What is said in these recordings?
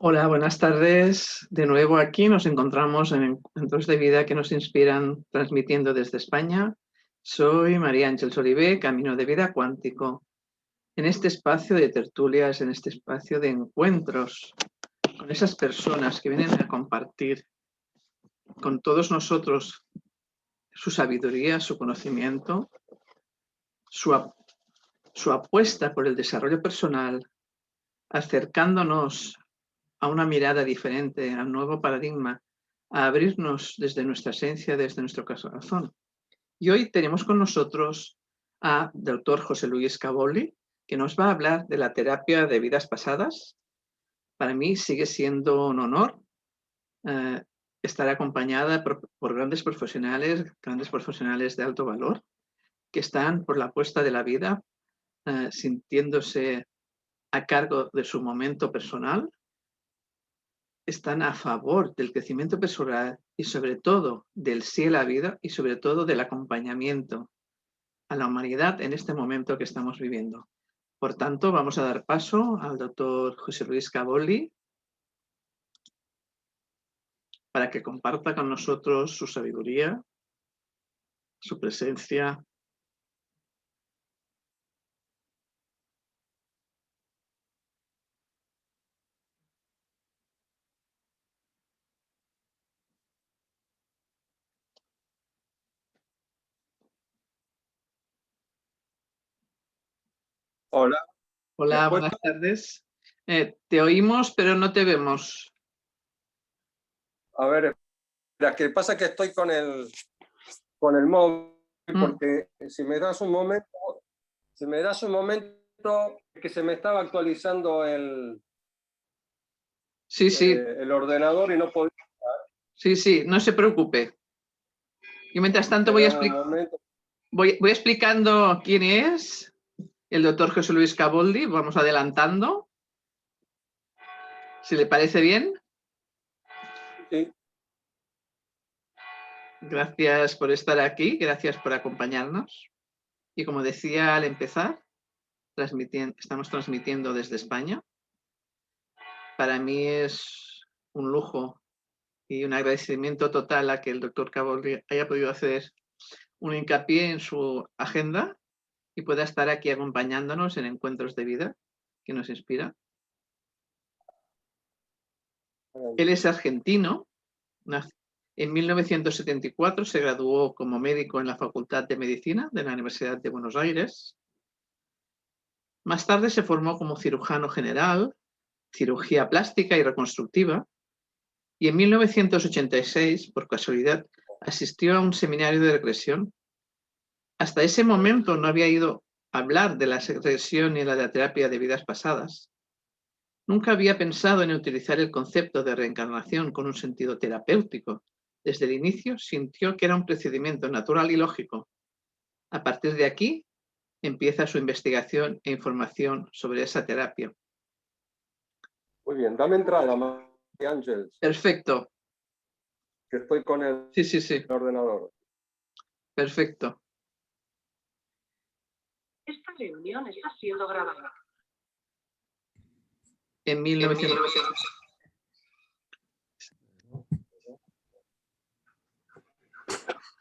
Hola, buenas tardes. De nuevo aquí nos encontramos en Encuentros de Vida que nos inspiran, transmitiendo desde España. Soy María Ángeles Olivé, Camino de Vida Cuántico. En este espacio de tertulias, en este espacio de encuentros con esas personas que vienen a compartir con todos nosotros su sabiduría, su conocimiento, su apuesta por el desarrollo personal, acercándonos a una mirada diferente, al nuevo paradigma, a abrirnos desde nuestra esencia, desde nuestro corazón. Y hoy tenemos con nosotros a doctor José Luis Cabolli, que nos va a hablar de la terapia de vidas pasadas. Para mí sigue siendo un honor estar acompañada por grandes profesionales de alto valor, que están por la apuesta de la vida, sintiéndose a cargo de su momento personal, están a favor del crecimiento personal y sobre todo del sí a la vida y sobre todo del acompañamiento a la humanidad en este momento que estamos viviendo. Por tanto, vamos a dar paso al doctor José Luis Cabolli para que comparta con nosotros su sabiduría, su presencia. Hola. Hola, buenas tardes. Te oímos, pero no te vemos. A ver, ¿qué pasa? Que estoy con el móvil, porque si me das un momento, que se me estaba actualizando el ordenador y no podía. Sí, no se preocupe. Y mientras tanto voy explicando quién es el doctor José Luis Cabolli. Vamos adelantando. ¿Si le parece bien? Sí. Gracias por estar aquí, gracias por acompañarnos. Y como decía al empezar, estamos transmitiendo desde España. Para mí es un lujo y un agradecimiento total a que el doctor Cabolli haya podido hacer un hincapié en su agenda y pueda estar aquí acompañándonos en encuentros de vida que nos inspira. Él es argentino. En 1974 se graduó como médico en la Facultad de Medicina de la Universidad de Buenos Aires. Más tarde se formó como cirujano general, cirugía plástica y reconstructiva, y en 1986, por casualidad, asistió a un seminario de regresión. Hasta ese momento no había ido a hablar de la regresión y de la terapia de vidas pasadas. Nunca había pensado en utilizar el concepto de reencarnación con un sentido terapéutico. Desde el inicio sintió que era un procedimiento natural y lógico. A partir de aquí, empieza su investigación e información sobre esa terapia. Muy bien, dame entrada, María Ángeles. Perfecto. Que estoy con el ordenador. Perfecto. Esta reunión está siendo grabada. En 1900.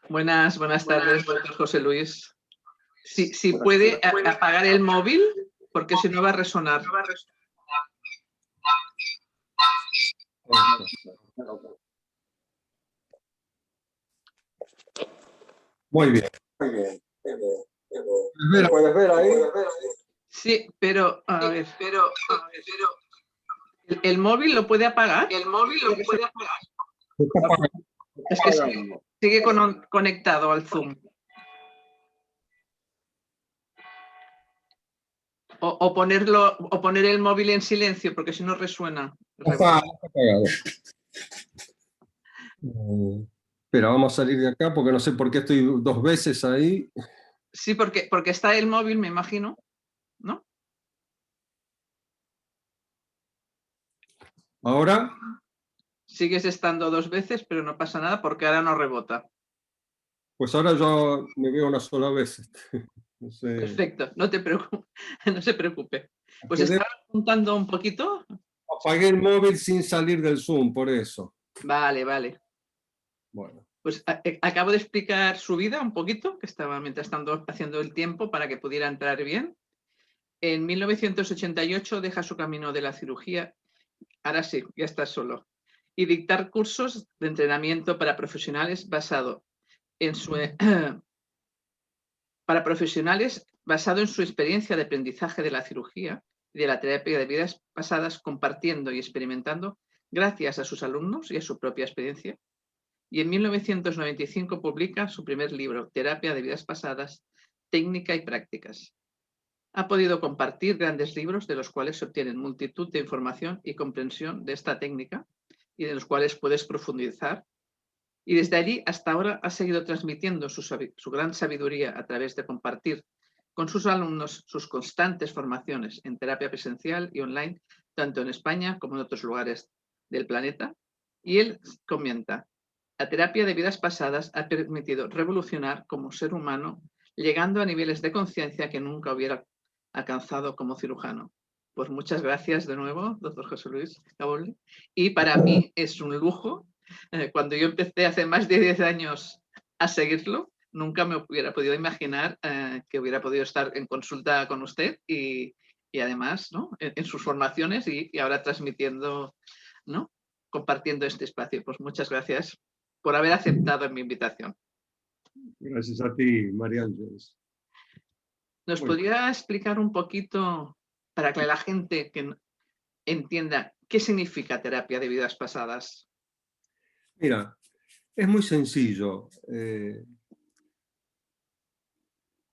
Buenas tardes, doctor José Luis. Si puede apagar el móvil, porque si no va a resonar. Muy bien. ¿Me puedes ver ahí? Sí, pero a ver. ¿El móvil lo puede apagar? Es que sigue conectado al Zoom. O poner el móvil en silencio, porque si no resuena. Está apagado. Pero vamos a salir de acá porque no sé por qué estoy dos veces ahí. Sí, porque está el móvil, me imagino, ¿no? ¿Ahora? Sigues estando dos veces, pero no pasa nada porque ahora no rebota. Pues ahora yo me veo una sola vez. No sé. Perfecto, no se preocupe. Pues estaba contando un poquito. Apagué el móvil sin salir del Zoom, por eso. Vale, vale. Bueno. Pues acabo de explicar su vida un poquito, que estaba mientras tanto haciendo el tiempo para que pudiera entrar bien. En 1988 deja su camino de la cirugía, ahora sí, ya está solo, y dictar cursos de entrenamiento para profesionales basado en su experiencia de aprendizaje de la cirugía y de la terapia de vidas pasadas, compartiendo y experimentando gracias a sus alumnos y a su propia experiencia. Y en 1995 publica su primer libro, Terapia de vidas pasadas, técnica y prácticas. Ha podido compartir grandes libros de los cuales se obtienen multitud de información y comprensión de esta técnica y de los cuales puedes profundizar. Y desde allí hasta ahora ha seguido transmitiendo su gran sabiduría a través de compartir con sus alumnos sus constantes formaciones en terapia presencial y online, tanto en España como en otros lugares del planeta. Y él comenta: la terapia de vidas pasadas ha permitido revolucionar como ser humano, llegando a niveles de conciencia que nunca hubiera alcanzado como cirujano. Pues muchas gracias de nuevo, doctor José Luis Gabolli. Y para mí es un lujo. Cuando yo empecé hace más de 10 años a seguirlo, nunca me hubiera podido imaginar que hubiera podido estar en consulta con usted y además, ¿no?, en sus formaciones y ahora transmitiendo, ¿no?, compartiendo este espacio. Pues muchas gracias por haber aceptado mi invitación. Gracias a ti, María Ángeles. ¿Nos podría explicar un poquito, para que la gente que entienda, qué significa terapia de vidas pasadas? Mira, es muy sencillo,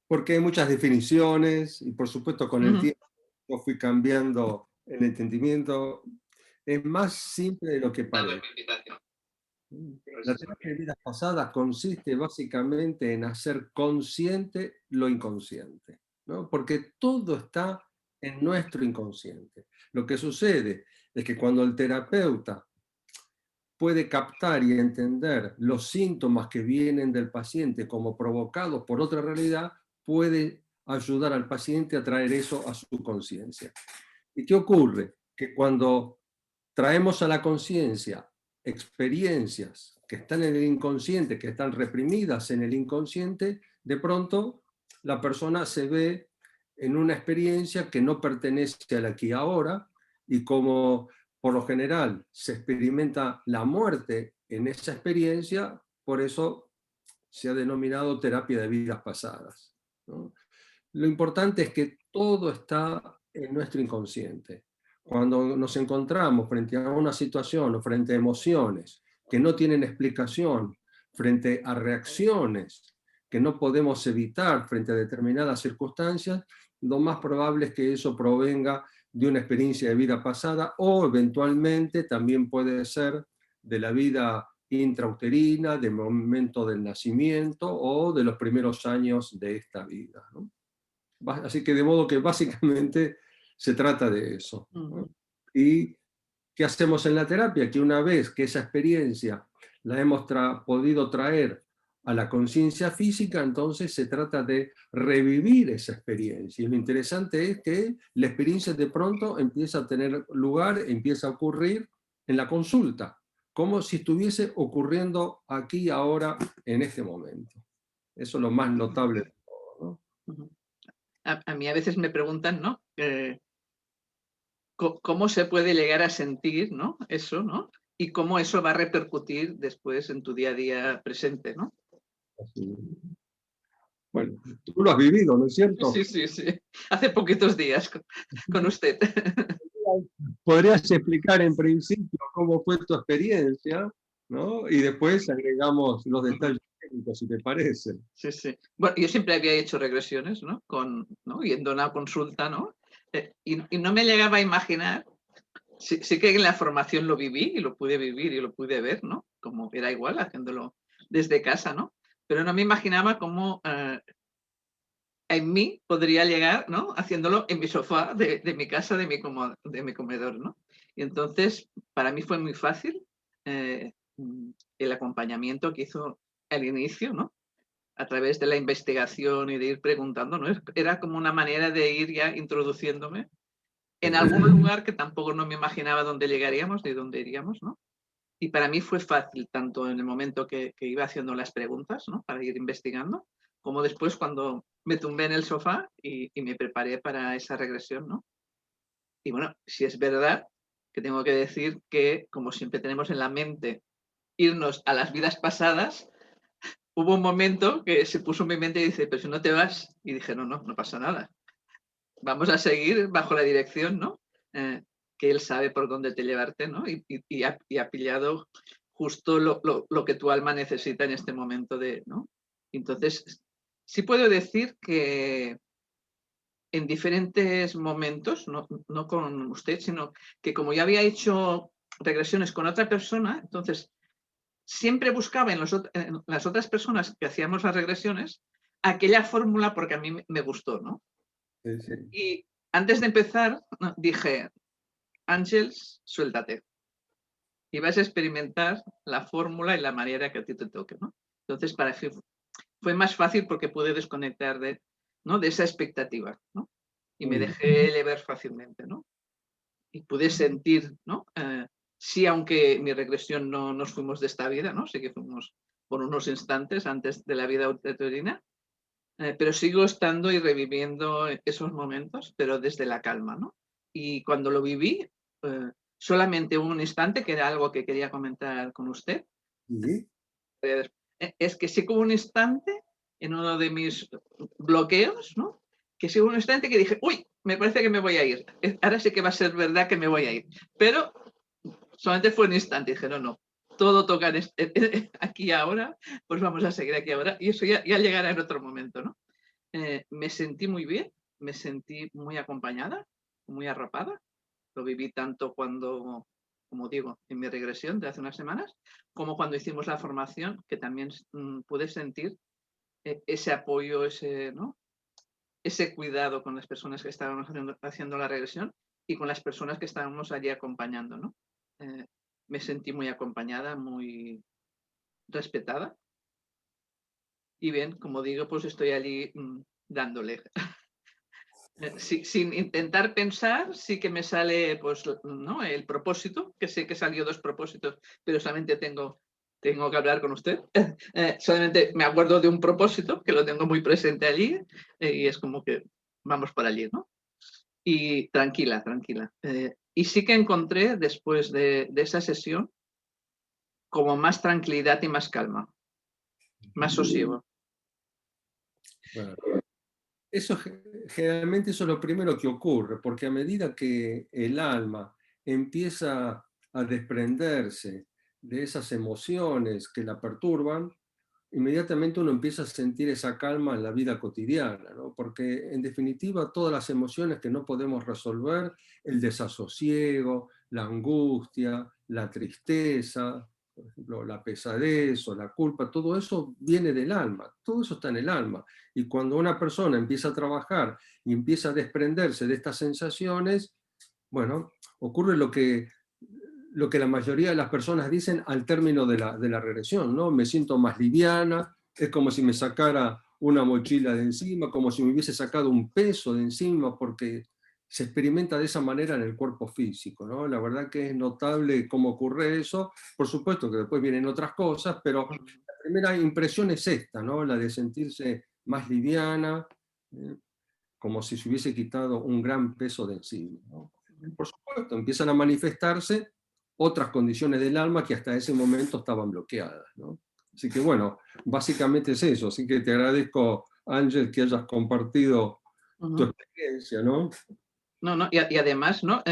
porque hay muchas definiciones y por supuesto con el tiempo yo fui cambiando el entendimiento. Es más simple de lo que parece. La terapia de vidas pasadas consiste básicamente en hacer consciente lo inconsciente, ¿no? Porque todo está en nuestro inconsciente. Lo que sucede es que cuando el terapeuta puede captar y entender los síntomas que vienen del paciente como provocados por otra realidad, puede ayudar al paciente a traer eso a su conciencia. ¿Y qué ocurre? Que cuando traemos a la conciencia experiencias que están en el inconsciente, que están reprimidas en el inconsciente, de pronto la persona se ve en una experiencia que no pertenece al aquí y ahora, y como por lo general se experimenta la muerte en esa experiencia, por eso se ha denominado terapia de vidas pasadas, ¿no? Lo importante es que todo está en nuestro inconsciente. Cuando nos encontramos frente a una situación o frente a emociones que no tienen explicación, frente a reacciones que no podemos evitar frente a determinadas circunstancias, lo más probable es que eso provenga de una experiencia de vida pasada o eventualmente también puede ser de la vida intrauterina, del momento del nacimiento o de los primeros años de esta vida, ¿no? Así que de modo que básicamente se trata de eso, ¿no? ¿Y qué hacemos en la terapia? Que una vez que esa experiencia la hemos podido traer a la conciencia física, entonces se trata de revivir esa experiencia. Y lo interesante es que la experiencia de pronto empieza a tener lugar, empieza a ocurrir en la consulta, como si estuviese ocurriendo aquí, ahora, en este momento. Eso es lo más notable de todo, ¿no? A mí a veces me preguntan, ¿no?, ¿cómo se puede llegar a sentir, ¿no?, eso, ¿no?, y cómo eso va a repercutir después en tu día a día presente, ¿no? Así. Bueno, tú lo has vivido, ¿no es cierto? Sí, sí, sí. Hace poquitos días con usted. ¿Podrías explicar en principio cómo fue tu experiencia, ¿no? Y después agregamos los detalles técnicos, si te parece. Sí, sí. Bueno, yo siempre había hecho regresiones, ¿no?, yendo a una consulta, ¿no? Y no me llegaba a imaginar, sí que en la formación lo viví y lo pude vivir y lo pude ver, ¿no?, como era igual haciéndolo desde casa, ¿no? Pero no me imaginaba cómo en mí podría llegar, ¿no?, haciéndolo en mi sofá de mi casa, de mi comedor, ¿no? Y entonces, para mí fue muy fácil el acompañamiento que hizo al inicio, ¿no?, a través de la investigación y de ir preguntando, ¿no? Era como una manera de ir ya introduciéndome en algún lugar que tampoco no me imaginaba dónde llegaríamos ni dónde iríamos, ¿no? Y para mí fue fácil, tanto en el momento que iba haciendo las preguntas, ¿no? Para ir investigando, como después cuando me tumbé en el sofá y me preparé para esa regresión, ¿no? Y bueno, si es verdad que tengo que decir que, como siempre tenemos en la mente irnos a las vidas pasadas, hubo un momento que se puso en mi mente y dice, pero si no te vas, y dije, no pasa nada. Vamos a seguir bajo la dirección, ¿no? Que él sabe por dónde te llevarte, ¿no? Y ha pillado justo lo que tu alma necesita en este momento ¿no? Entonces, sí puedo decir que en diferentes momentos, no con usted, sino que como ya había hecho regresiones con otra persona, entonces siempre buscaba en las otras personas que hacíamos las regresiones aquella fórmula porque a mí me gustó, ¿no? Sí, sí. Y antes de empezar dije, Ángels, suéltate. Y vas a experimentar la fórmula y la manera que a ti te toque, ¿no? Entonces, para mí fue más fácil porque pude desconectar ¿no? de esa expectativa, ¿no? Y me dejé llevar fácilmente, ¿no? Y pude sentir, ¿no? Sí, aunque mi regresión no nos fuimos de esta vida, ¿no? Sí que fuimos por unos instantes antes de la vida uterina, pero sigo estando y reviviendo esos momentos, pero desde la calma, ¿no? Y cuando lo viví, solamente un instante, que era algo que quería comentar con usted, ¿Sí? es que sí que hubo un instante en uno de mis bloqueos, ¿no? Que sí hubo un instante que dije, uy, me parece que me voy a ir. Ahora sí que va a ser verdad que me voy a ir. Pero solamente fue un instante. Dije, no, todo toca aquí ahora, pues vamos a seguir aquí ahora. Y eso ya llegará en otro momento, ¿no? Me sentí muy bien, me sentí muy acompañada, muy arropada. Lo viví tanto cuando, como digo, en mi regresión de hace unas semanas, como cuando hicimos la formación, que también pude sentir ese apoyo, ¿no? Ese cuidado con las personas que estábamos haciendo la regresión y con las personas que estábamos allí acompañando, ¿no? Me sentí muy acompañada, muy respetada. Y bien, como digo, pues estoy allí dándole. Sin intentar pensar, sí que me sale pues, ¿no? El propósito, que sé que salió 2 propósitos, pero solamente tengo que hablar con usted. Solamente me acuerdo de un propósito, que lo tengo muy presente allí, y es como que vamos para allí, ¿no? Y tranquila. Y sí que encontré, después de esa sesión, como más tranquilidad y más calma, más sosiego. Bueno, generalmente eso es lo primero que ocurre, porque a medida que el alma empieza a desprenderse de esas emociones que la perturban, inmediatamente uno empieza a sentir esa calma en la vida cotidiana, ¿no? Porque en definitiva todas las emociones que no podemos resolver, el desasosiego, la angustia, la tristeza, por ejemplo, la pesadez o la culpa, todo eso viene del alma, todo eso está en el alma. Y cuando una persona empieza a trabajar y empieza a desprenderse de estas sensaciones, bueno, ocurre lo que la mayoría de las personas dicen al término de la regresión, ¿no? Me siento más liviana, es como si me sacara una mochila de encima, como si me hubiese sacado un peso de encima, porque se experimenta de esa manera en el cuerpo físico, ¿no? La verdad que es notable cómo ocurre eso. Por supuesto que después vienen otras cosas, pero la primera impresión es esta, ¿no? La de sentirse más liviana, como si se hubiese quitado un gran peso de encima, ¿no? Por supuesto, empiezan a manifestarse otras condiciones del alma que hasta ese momento estaban bloqueadas, ¿no? Así que bueno, básicamente es eso. Así que te agradezco, Ángel, que hayas compartido tu experiencia, ¿no? No, y además, ¿no?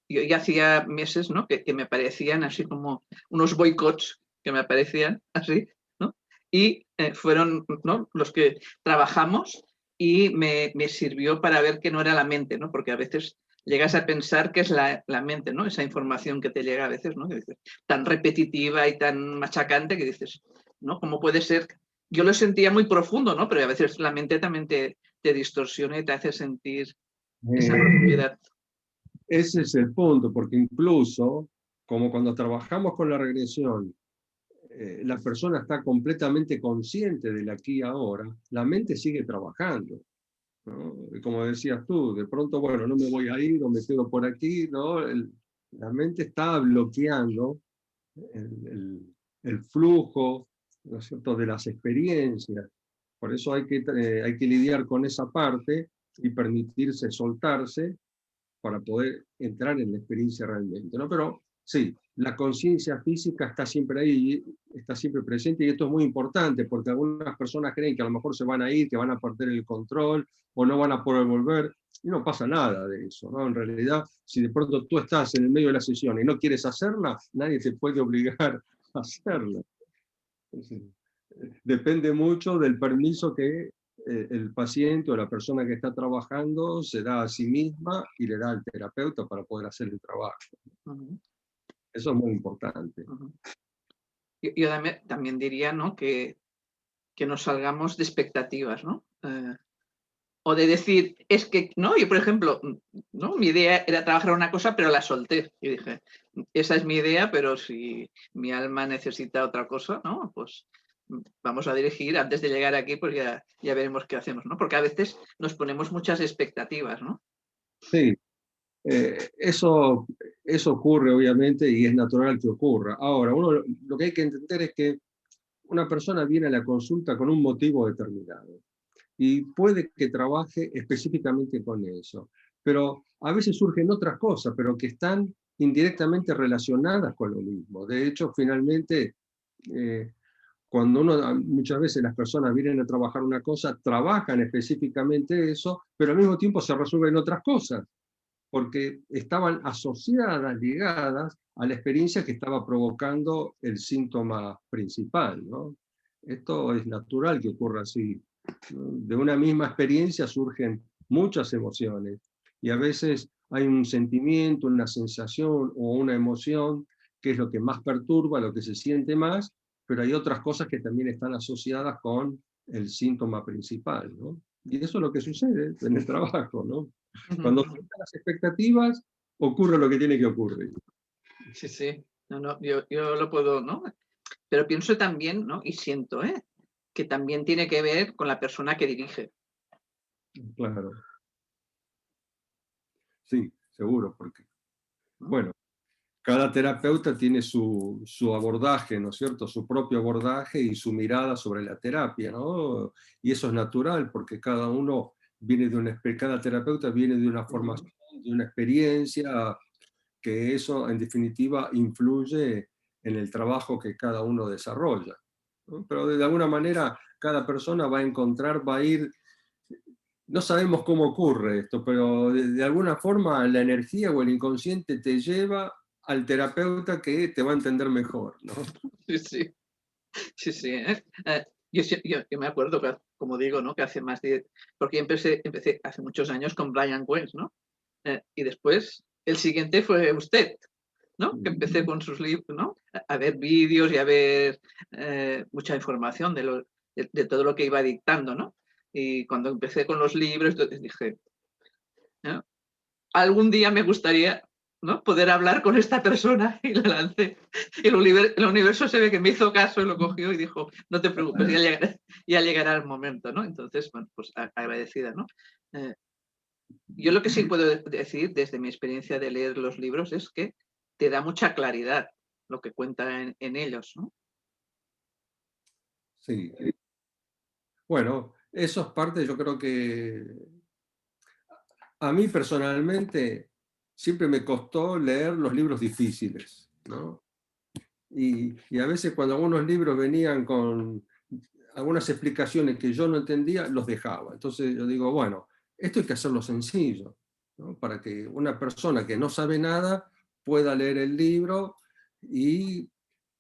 Yo ya hacía meses, ¿no? Que me parecían así como unos boicots que me aparecían así, ¿no? Y fueron, ¿no? Los que trabajamos y me sirvió para ver que no era la mente, ¿no? Porque a veces llegas a pensar que es la mente, ¿no? Esa información que te llega a veces, ¿no? Que dices, tan repetitiva y tan machacante que dices, ¿no? ¿Cómo puede ser? Yo lo sentía muy profundo, ¿no? Pero a veces la mente también te distorsiona y te hace sentir esa profundidad. Ese es el punto, porque incluso, como cuando trabajamos con la regresión, la persona está completamente consciente del aquí y ahora, la mente sigue trabajando. ¿no? Y como decías tú, de pronto, bueno, no me voy a ir o me quedo por aquí, ¿no? La mente está bloqueando el flujo, ¿no es cierto?, de las experiencias. Por eso hay que lidiar con esa parte y permitirse soltarse para poder entrar en la experiencia realmente, ¿no? Pero sí, la conciencia física está siempre ahí, está siempre presente, y esto es muy importante porque algunas personas creen que a lo mejor se van a ir, que van a perder el control o no van a poder volver, y no pasa nada de eso, ¿no? En realidad, si de pronto tú estás en el medio de la sesión y no quieres hacerla, nadie te puede obligar a hacerla. Entonces, depende mucho del permiso que el paciente o la persona que está trabajando se da a sí misma y le da al terapeuta para poder hacer el trabajo. Ujú, Eso es muy importante. ujú. Yo también diría, ¿no?, que nos salgamos de expectativas, ¿no? O de decir, es que, no, yo por ejemplo, ¿no?, mi idea era trabajar una cosa, pero la solté. Y dije, esa es mi idea, pero si mi alma necesita otra cosa, ¿no?, pues vamos a dirigir, antes de llegar aquí, pues ya veremos qué hacemos, ¿no? Porque a veces nos ponemos muchas expectativas, ¿no? Sí, eso ocurre obviamente y es natural que ocurra. Ahora, uno lo que hay que entender es que una persona viene a la consulta con un motivo determinado y puede que trabaje específicamente con eso, pero a veces surgen otras cosas, pero que están indirectamente relacionadas con lo mismo. De hecho, finalmente, eh, cuando muchas veces las personas vienen a trabajar una cosa, trabajan específicamente eso, pero al mismo tiempo se resuelven otras cosas, porque estaban asociadas, ligadas a la experiencia que estaba provocando el síntoma principal, ¿no? Esto es natural que ocurra así, ¿no? De una misma experiencia surgen muchas emociones y a veces hay un sentimiento, una sensación o una emoción que es lo que más perturba, lo que se siente más, pero hay otras cosas que también están asociadas con el síntoma principal, ¿no? Y eso es lo que sucede en el trabajo, ¿no? Cuando faltan las expectativas, ocurre lo que tiene que ocurrir. Sí, sí. No, no, yo lo puedo, ¿no? Pero pienso también, ¿no?, y siento, que también tiene que ver con la persona que dirige. Claro, sí, seguro, porque, ¿No? bueno, cada terapeuta tiene su abordaje, ¿no es cierto? Su propio abordaje y su mirada sobre la terapia, ¿no? Y eso es natural, porque cada terapeuta viene de una Ujú. formación, de una experiencia, que eso, en definitiva, influye en el trabajo que cada uno desarrolla, ¿no? Pero de alguna manera, cada persona va a encontrar, va a ir. No sabemos cómo ocurre esto, pero de alguna forma la energía o el inconsciente te lleva al terapeuta que te va a entender mejor, ¿no? Sí, sí, sí, sí, yo me acuerdo que, como digo, ¿no?, que hace más de... Porque yo empecé hace muchos años con Brian Weiss, ¿no? Y después el siguiente fue usted, ¿no? Que empecé con sus libros, ¿no? A ver vídeos y a ver mucha información de todo lo que iba dictando, ¿no? Y cuando empecé con los libros, entonces dije, ¿no?, algún día me gustaría, ¿no?, poder hablar con esta persona, y la lancé. Y el universo se ve que me hizo caso y lo cogió y dijo, no te preocupes, ya llegará el momento, ¿no? Entonces, bueno, pues agradecida, ¿no? Eh, yo lo que sí puedo decir desde mi experiencia de leer los libros es que te da mucha claridad lo que cuenta en ellos, ¿no? Sí. Bueno, eso es parte, yo creo que a mí personalmente siempre me costó leer los libros difíciles, ¿no? Y a veces cuando algunos libros venían con algunas explicaciones que yo no entendía, los dejaba. Entonces yo digo, bueno, esto hay que hacerlo sencillo, ¿no? Para que una persona que no sabe nada pueda leer el libro y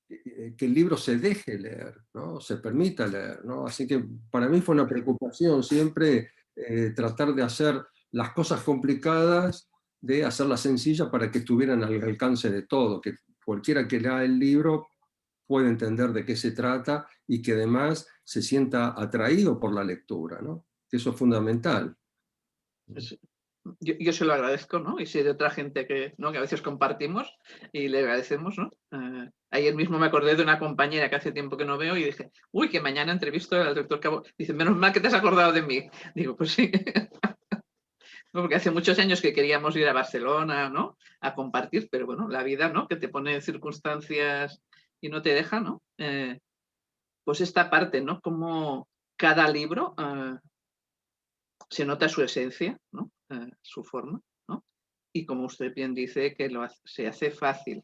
que el libro se deje leer, ¿no? Se permita leer, ¿no? Así que para mí fue una preocupación siempre tratar de hacer las cosas complicadas, de hacerlas sencillas para que estuvieran al alcance de todo, que cualquiera que lea el libro puede entender de qué se trata y que además se sienta atraído por la lectura, ¿no? Eso es fundamental. Sí. yo se lo agradezco, ¿no? Y sé de otra gente que, ¿no? que a veces compartimos y le agradecemos, ¿no? Ayer mismo me acordé de una compañera que hace tiempo que no veo y dije, uy, que mañana entrevisto al doctor Cabo. Dice, menos mal que te has acordado de mí. Digo, pues sí. No, porque hace muchos años que queríamos ir a Barcelona, ¿no? A compartir, pero bueno, la vida, ¿no? Que te pone en circunstancias y no te deja, ¿no? Pues esta parte, ¿no? Como cada libro se nota su esencia, ¿no? Su forma, ¿no? Y como usted bien dice, que se hace fácil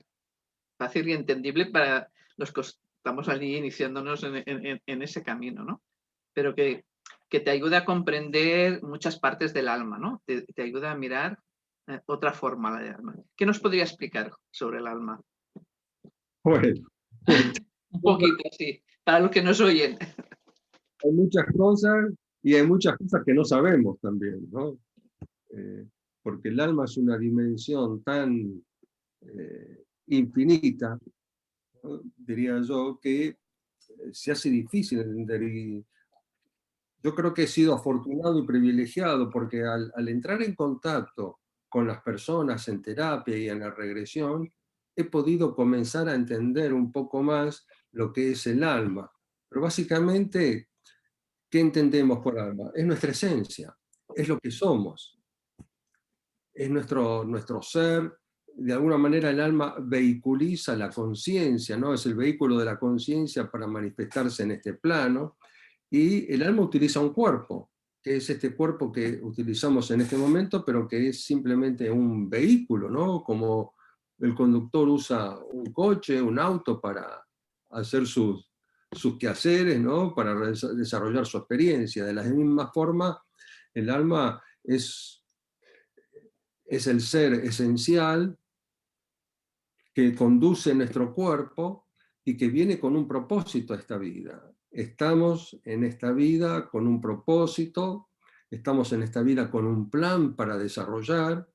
y entendible para los que estamos allí iniciándonos en ese camino, ¿no? Pero que te ayuda a comprender muchas partes del alma, ¿no? Te ayuda a mirar otra forma del alma. ¿Qué nos podría explicar sobre el alma? Bueno, Un poquito, sí, para los que nos oyen. hay muchas cosas y hay muchas cosas que no sabemos también, ¿no? Porque el alma es una dimensión tan infinita, ¿no? Diría yo, que se hace difícil entender. Y yo creo que he sido afortunado y privilegiado porque al entrar en contacto con las personas en terapia y en la regresión, he podido comenzar a entender un poco más lo que es el alma. Pero básicamente, ¿qué entendemos por alma? Es nuestra esencia, es lo que somos, es nuestro ser. De alguna manera el alma vehiculiza la conciencia, ¿no? Es el vehículo de la conciencia para manifestarse en este plano. Y el alma utiliza un cuerpo, que es este cuerpo que utilizamos en este momento, pero que es simplemente un vehículo, ¿no? Como el conductor usa un coche, un auto para hacer sus quehaceres, ¿no? Para desarrollar su experiencia. De la misma forma, el alma es el ser esencial que conduce nuestro cuerpo y que viene con un propósito a esta vida. Estamos en esta vida con un propósito, estamos en esta vida con un plan para desarrollar,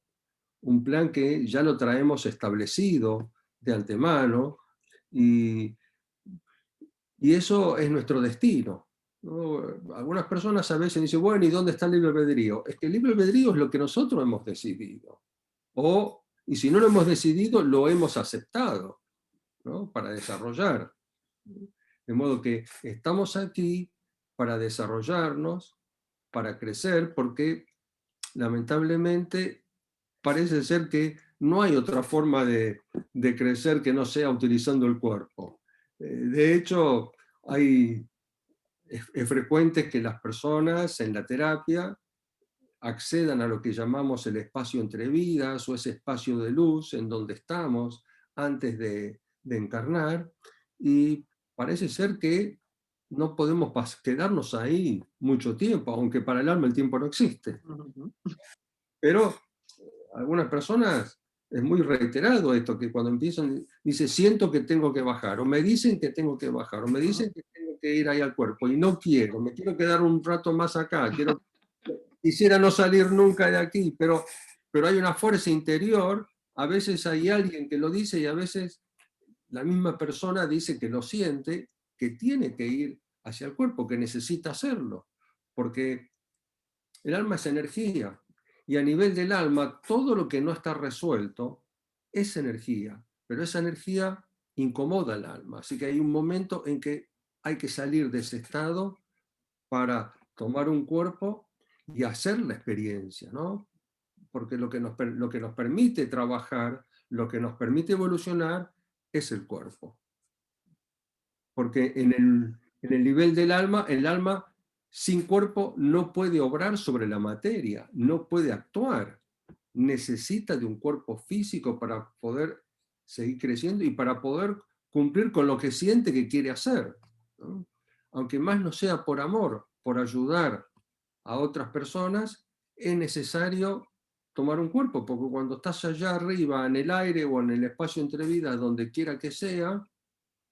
un plan que ya lo traemos establecido de antemano, y eso es nuestro destino, ¿no? Algunas personas a veces dicen, bueno, ¿y dónde está el libre albedrío? Es que el libre albedrío es lo que nosotros hemos decidido. Y si no lo hemos decidido, lo hemos aceptado, ¿no? Para desarrollar. De modo que estamos aquí para desarrollarnos, para crecer, porque lamentablemente parece ser que no hay otra forma de crecer que no sea utilizando el cuerpo. De hecho, es frecuente que las personas en la terapia accedan a lo que llamamos el espacio entre vidas o ese espacio de luz en donde estamos antes de encarnar, y parece ser que no podemos quedarnos ahí mucho tiempo, aunque para el alma el tiempo no existe. Pero algunas personas, es muy reiterado esto, que cuando empiezan, dice, siento que tengo que bajar, o me dicen que tengo que bajar, o me dicen que tengo que ir ahí al cuerpo, y no quiero, me quiero quedar un rato más acá, quisiera no salir nunca de aquí, pero hay una fuerza interior, a veces hay alguien que lo dice y a veces la misma persona dice que lo siente, que tiene que ir hacia el cuerpo, que necesita hacerlo, porque el alma es energía, y a nivel del alma todo lo que no está resuelto es energía, pero esa energía incomoda al alma, así que hay un momento en que hay que salir de ese estado para tomar un cuerpo y hacer la experiencia, ¿no? Porque lo que nos permite trabajar, lo que nos permite evolucionar, es el cuerpo. Porque en el nivel del alma, el alma sin cuerpo no puede obrar sobre la materia, no puede actuar. Necesita de un cuerpo físico para poder seguir creciendo y para poder cumplir con lo que siente que quiere hacer, ¿no? Aunque más no sea por amor, por ayudar a otras personas, es necesario tomar un cuerpo, porque cuando estás allá arriba, en el aire o en el espacio entre vidas, donde quiera que sea,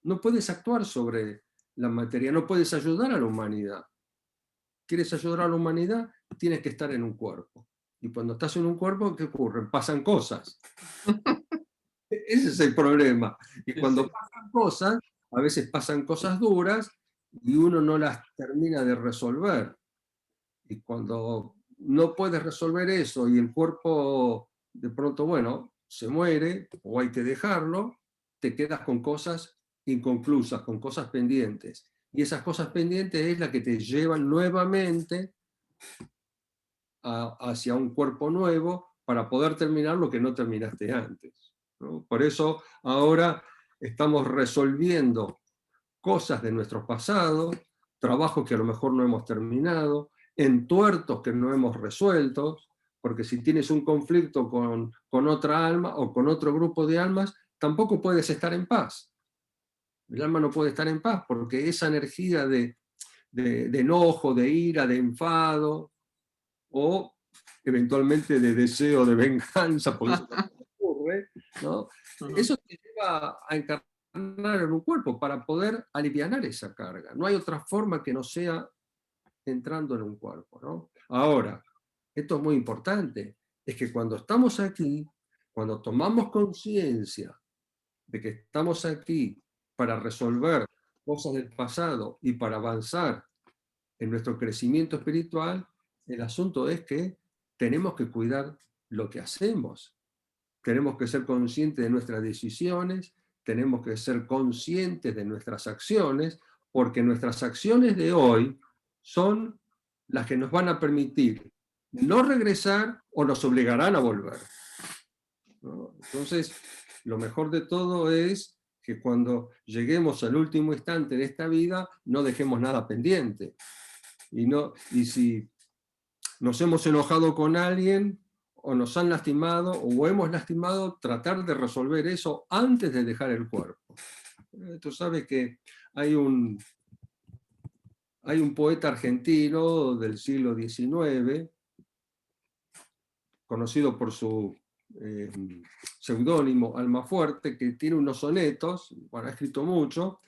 no puedes actuar sobre la materia, no puedes ayudar a la humanidad. ¿Quieres ayudar a la humanidad? Tienes que estar en un cuerpo. Y cuando estás en un cuerpo, ¿qué ocurre? Pasan cosas. Ese es el problema. Y cuando pasan cosas, a veces pasan cosas duras y uno no las termina de resolver. Y cuando no puedes resolver eso y el cuerpo de pronto, bueno, se muere o hay que dejarlo, te quedas con cosas inconclusas, con cosas pendientes. Y esas cosas pendientes es la que te llevan nuevamente hacia un cuerpo nuevo para poder terminar lo que no terminaste antes, ¿no? Por eso ahora estamos resolviendo cosas de nuestro pasado, trabajos que a lo mejor no hemos terminado, entuertos que no hemos resuelto, porque si tienes un conflicto con otra alma o con otro grupo de almas, tampoco puedes estar en paz. El alma no puede estar en paz porque esa energía de enojo, de ira, de enfado, o eventualmente de deseo de venganza, porque eso también ocurre, ¿no? Eso te lleva a encarnar en un cuerpo para poder alivianar esa carga. No hay otra forma que no sea entrando en un cuerpo, ¿no? Ahora, esto es muy importante, es que cuando estamos aquí, cuando tomamos conciencia de que estamos aquí para resolver cosas del pasado y para avanzar en nuestro crecimiento espiritual, el asunto es que tenemos que cuidar lo que hacemos. Tenemos que ser conscientes de nuestras decisiones, tenemos que ser conscientes de nuestras acciones, porque nuestras acciones de hoy son las que nos van a permitir no regresar o nos obligarán a volver, ¿no? Entonces, lo mejor de todo es que cuando lleguemos al último instante de esta vida, no dejemos nada pendiente. Y si nos hemos enojado con alguien, o nos han lastimado, o hemos lastimado, tratar de resolver eso antes de dejar el cuerpo. Tú sabes que hay un poeta argentino del siglo XIX, conocido por su seudónimo Almafuerte, que tiene unos sonetos, bueno, ha escrito mucho,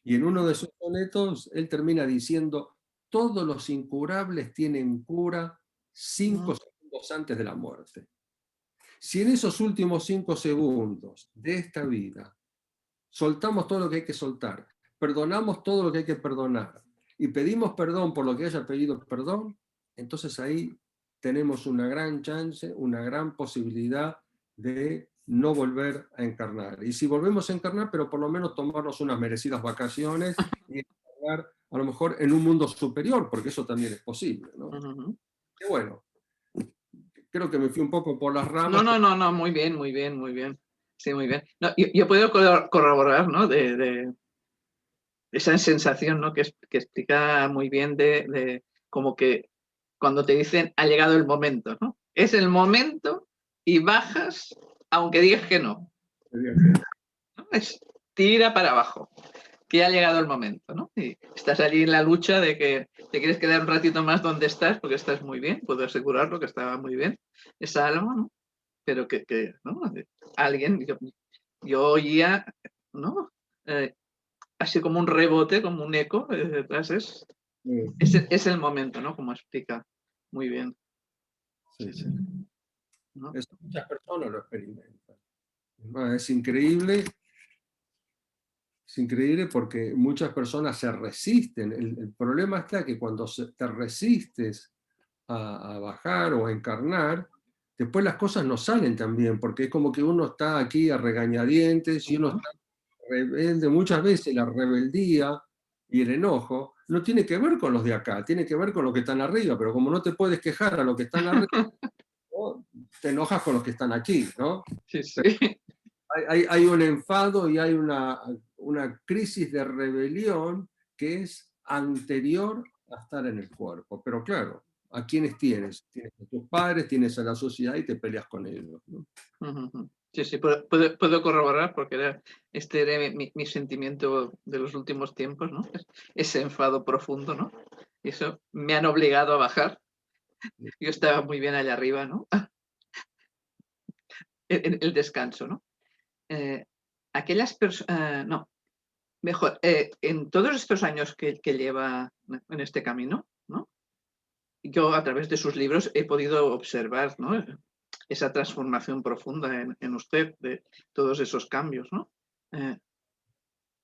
y en uno de sus sonetos él termina diciendo: todos los incurables tienen cura 5 segundos antes de la muerte. Si en esos últimos 5 segundos de esta vida soltamos todo lo que hay que soltar, perdonamos todo lo que hay que perdonar y pedimos perdón por lo que haya pedido perdón, entonces ahí tenemos una gran chance, una gran posibilidad de no volver a encarnar. Y si volvemos a encarnar, pero por lo menos tomarnos unas merecidas vacaciones y encarnar a lo mejor en un mundo superior, porque eso también es posible, ¿no? Y bueno, creo que me fui un poco por las ramas. No, muy bien, muy bien, muy bien. Sí, muy bien. No, yo puedo corroborar, ¿no? De esa sensación, ¿no? Que explica muy bien de como que cuando te dicen ha llegado el momento, ¿no? Es el momento y bajas aunque digas que no. ¿No? Es tira para abajo, que ha llegado el momento, ¿no? Y estás allí en la lucha de que te quieres quedar un ratito más donde estás porque estás muy bien, puedo asegurarlo que estaba muy bien esa alma, ¿no? Pero que ¿no? Alguien, yo oía, ¿no? Así como un rebote, como un eco detrás, es el momento, ¿no? Como explica muy bien. Sí, sí. ¿No? Eso muchas personas lo experimentan. Es increíble porque muchas personas se resisten. El problema está que cuando te resistes a bajar o a encarnar, después las cosas no salen tan bien, porque es como que uno está aquí a regañadientes y uno está rebelde. Muchas veces la rebeldía y el enojo no tiene que ver con los de acá, tiene que ver con los que están arriba, pero como no te puedes quejar a los que están arriba, ¿no? Te enojas con los que están aquí, ¿no? Sí, sí. Hay un enfado y hay una crisis de rebelión que es anterior a estar en el cuerpo. Pero claro, ¿a quiénes tienes? Tienes a tus padres, tienes a la sociedad y te peleas con ellos, ¿no? Sí, sí, puedo corroborar porque este era mi sentimiento de los últimos tiempos, ¿no? Ese enfado profundo, ¿no? Y eso me han obligado a bajar. Yo estaba muy bien allá arriba, ¿no? El descanso, ¿no? Aquellas personas, no, mejor, en todos estos años que lleva en este camino, ¿no? Yo a través de sus libros he podido observar, ¿no? Esa transformación profunda en usted, de todos esos cambios, ¿no?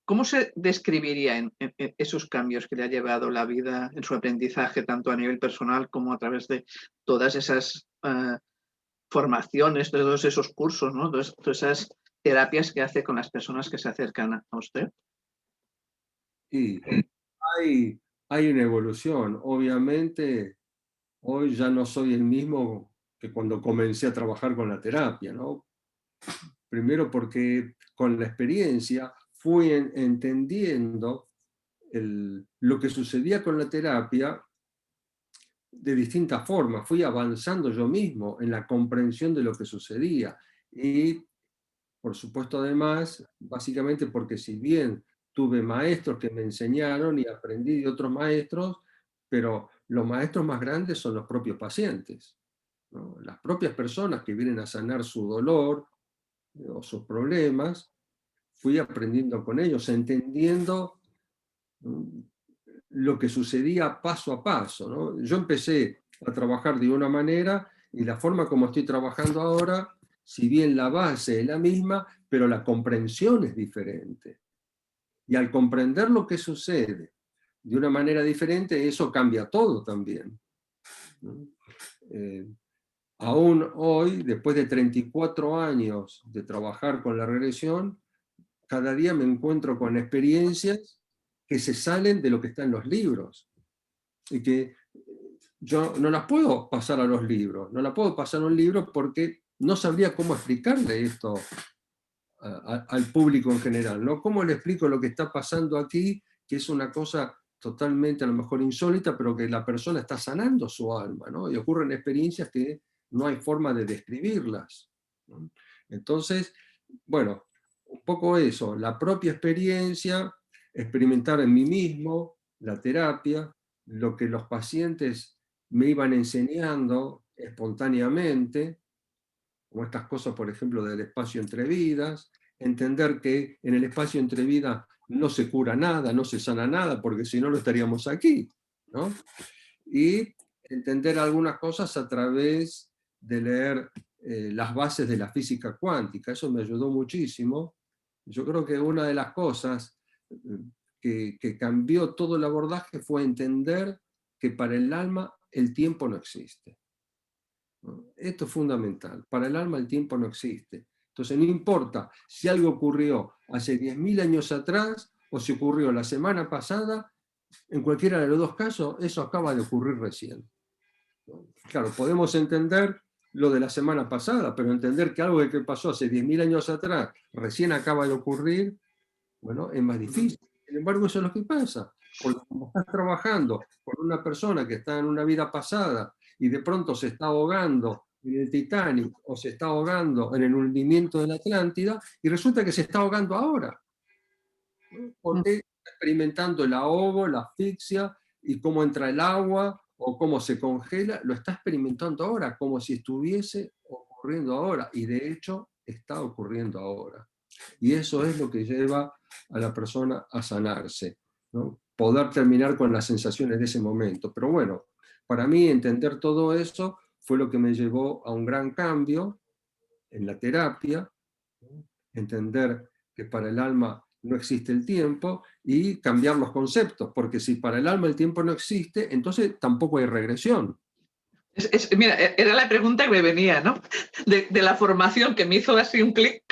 ¿Cómo se describiría en esos cambios que le ha llevado la vida en su aprendizaje, tanto a nivel personal como a través de todas esas formaciones, todos esos cursos, ¿no? Todas esas terapias que hace con las personas que se acercan a usted? Y hay una evolución. Obviamente, hoy ya no soy el mismo que cuando comencé a trabajar con la terapia, ¿no? Primero porque con la experiencia fui entendiendo lo que sucedía con la terapia de distintas formas. Fui avanzando yo mismo en la comprensión de lo que sucedía. Y, por supuesto, además, básicamente porque si bien tuve maestros que me enseñaron y aprendí de otros maestros, pero los maestros más grandes son los propios pacientes, ¿no? Las propias personas que vienen a sanar su dolor o sus problemas. Fui aprendiendo con ellos, entendiendo lo que sucedía paso a paso, ¿no? Yo empecé a trabajar de una manera y la forma como estoy trabajando ahora, si bien la base es la misma, pero la comprensión es diferente. Y al comprender lo que sucede de una manera diferente, eso cambia todo también, ¿no? Aún hoy, después de 34 años de trabajar con la regresión, cada día me encuentro con experiencias que se salen de lo que está en los libros y que yo no las puedo pasar a los libros, no las puedo pasar a un libro porque no sabría cómo explicarle esto al público en general, ¿no? ¿Cómo le explico lo que está pasando aquí, que es una cosa totalmente a lo mejor insólita, pero que la persona está sanando su alma, ¿no? Y ocurren experiencias que no hay forma de describirlas, ¿no? Entonces, bueno, un poco eso, la propia experiencia, experimentar en mí mismo, la terapia, lo que los pacientes me iban enseñando espontáneamente, como estas cosas, por ejemplo, del espacio entre vidas, entender que en el espacio entre vidas no se cura nada, no se sana nada, porque si no, no estaríamos aquí, ¿no? Y entender algunas cosas a través de leer las bases de la física cuántica. Eso me ayudó muchísimo. Yo creo que una de las cosas que cambió todo el abordaje fue entender que para el alma el tiempo no existe. Esto es fundamental. Para el alma el tiempo no existe. Entonces no importa si algo ocurrió hace 10.000 años atrás o si ocurrió la semana pasada, en cualquiera de los dos casos eso acaba de ocurrir recién. Claro, podemos entender lo de la semana pasada, pero entender que algo que pasó hace 10.000 años atrás recién acaba de ocurrir, bueno, es más difícil. Sin embargo, eso es lo que pasa. Porque como estás trabajando con una persona que está en una vida pasada y de pronto se está ahogando en el Titanic o se está ahogando en el hundimiento de la Atlántida y resulta que se está ahogando ahora, ¿no? Porque está experimentando el ahogo, la asfixia y cómo entra el agua o cómo se congela, lo está experimentando ahora, como si estuviese ocurriendo ahora. Y de hecho está ocurriendo ahora. Y eso es lo que lleva a la persona a sanarse, ¿no? Poder terminar con las sensaciones de ese momento. Pero bueno, para mí entender todo eso fue lo que me llevó a un gran cambio en la terapia, ¿no? Entender que para el alma no existe el tiempo y cambiar los conceptos, porque si para el alma el tiempo no existe, entonces tampoco hay regresión. Mira, era la pregunta que me venía, ¿no? De la formación que me hizo así un clic.